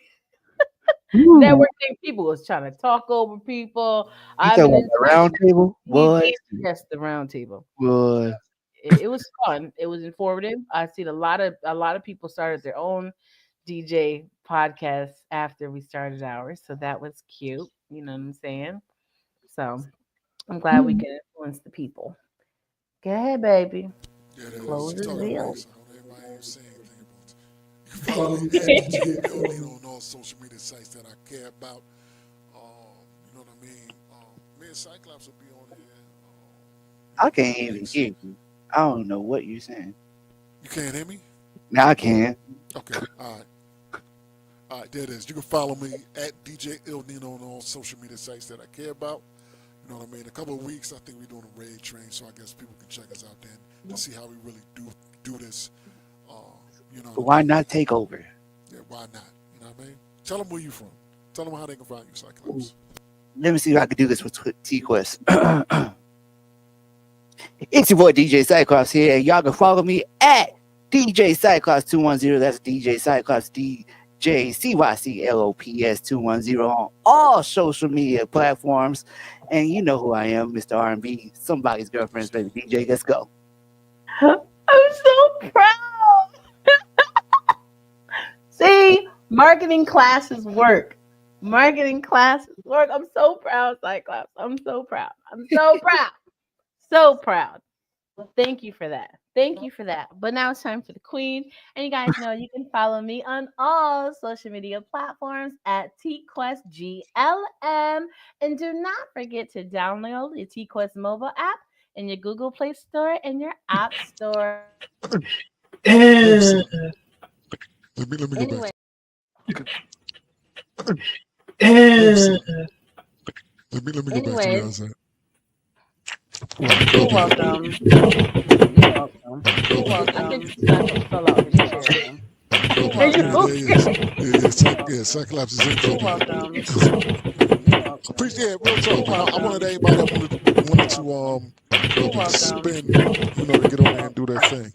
network thing? People was trying to talk over people. You talking about the round table? What? Yes, the round table. What? It was fun. It was informative. I seen a lot of people started their own DJ podcasts after we started ours, so that was cute. You know what I'm saying? So I'm glad we can influence the people. Go ahead, baby. Yeah, that Close is. the You talking deal. about this. I don't know everybody ain't saying anything about it. You can follow me at DJ Elnino on all social media sites that I care about. You know what I mean? Me and Cyclops will be on here. I can't even hear you. I don't know what you're saying. You can't hear me? Now I can. Okay, all right, there it is. You can follow me at DJ Il Nino on all social media sites that I care about. You know what I mean? In a couple of weeks, I think we're doing a raid train, so I guess people can check us out then to see how we really do this. You know. Why not take over? Yeah, why not? You know what I mean? Tell them where you from. Tell them how they can find you, Cyclops. Let me see if I can do this with T-Quest. It's your boy DJ Cyclops here, and y'all can follow me at DJ Cyclops 210. That's DJ Cyclops DJ CYCLOPS 210 on all social media platforms. And you know who I am, Mr. R&B, somebody's girlfriend's baby DJ. Let's go. I'm so proud. See, marketing classes work. Marketing classes work. I'm so proud, Cyclops. I'm so proud. I'm so proud. So proud. Well, thank you for that. Thank you for that. But now it's time for the queen. And you guys know you can follow me on all social media platforms at TQuestGLM. And do not forget to download the TQuest mobile app in your Google Play Store and your App Store. Let me go Anyway. back. Let me go back to what I said. You're welcome. You're welcome. You're welcome. I think Cyclops fell out his chair. Yeah, Cyclops is in You're welcome. Appreciate real talk. I wanted everybody that wanted to spin, to get on there and do their thing.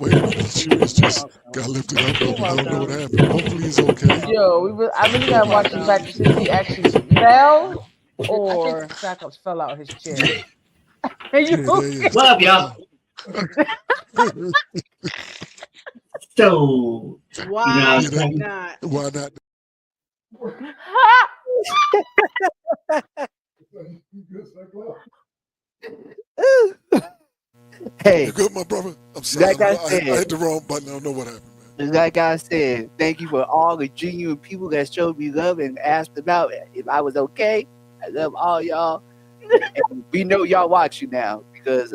Wait a minute, she was just got lifted up. I don't know what happened. Hopefully he's okay. Yo, I really gotta watch this back to see if he actually fell or Cyclops fell out his chair. What up, y'all? So why not? Why not? Hey, you good, my brother? I'm sorry. I hit the wrong button. I don't know what happened, man. Like I said, thank you for all the genuine people that showed me love and asked about if I was okay. I love all y'all. And we know y'all watching now because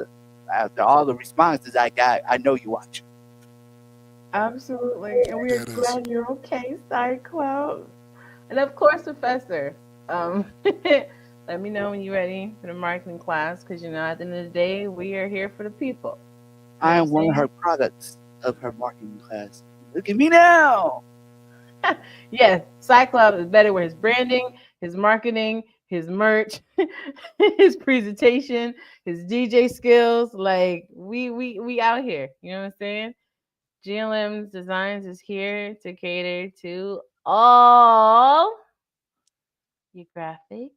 after all the responses I got, I know you watching. Absolutely. And we are glad you're okay, Cyclops. And of course, Professor. Let me know when you're ready for the marketing class because, at the end of the day, we are here for the people. I am one of her products of her marketing class. Look at me now. Yes, Cyclops is better with his branding, his marketing, his merch, his presentation, his DJ skills. Like, we out here. You know what I'm saying? GLM Designs is here to cater to all your graphic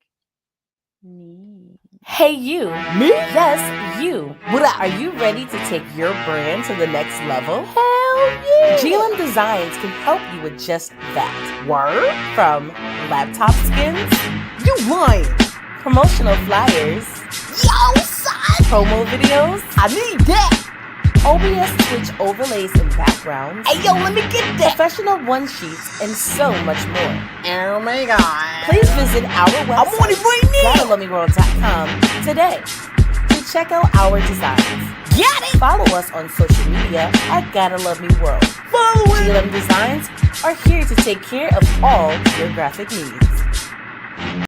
needs. Hey, you. Me? Yes, you. What up? Are you ready to take your brand to the next level? Hell yeah! GLM Designs can help you with just that. Word? From laptop skins? You lying! Promotional flyers? Yo, son! Promo videos? I need that! OBS Twitch overlays and backgrounds. Hey, yo, let me get that! Professional one-sheets and so much more. Oh my God. Please visit our website, I'm on it right now. GottaLoveMeWorld.com today to check out our designs. Get it! Follow us on social media at Gotta Love Me World. Follow it! GLM Designs are here to take care of all your graphic needs.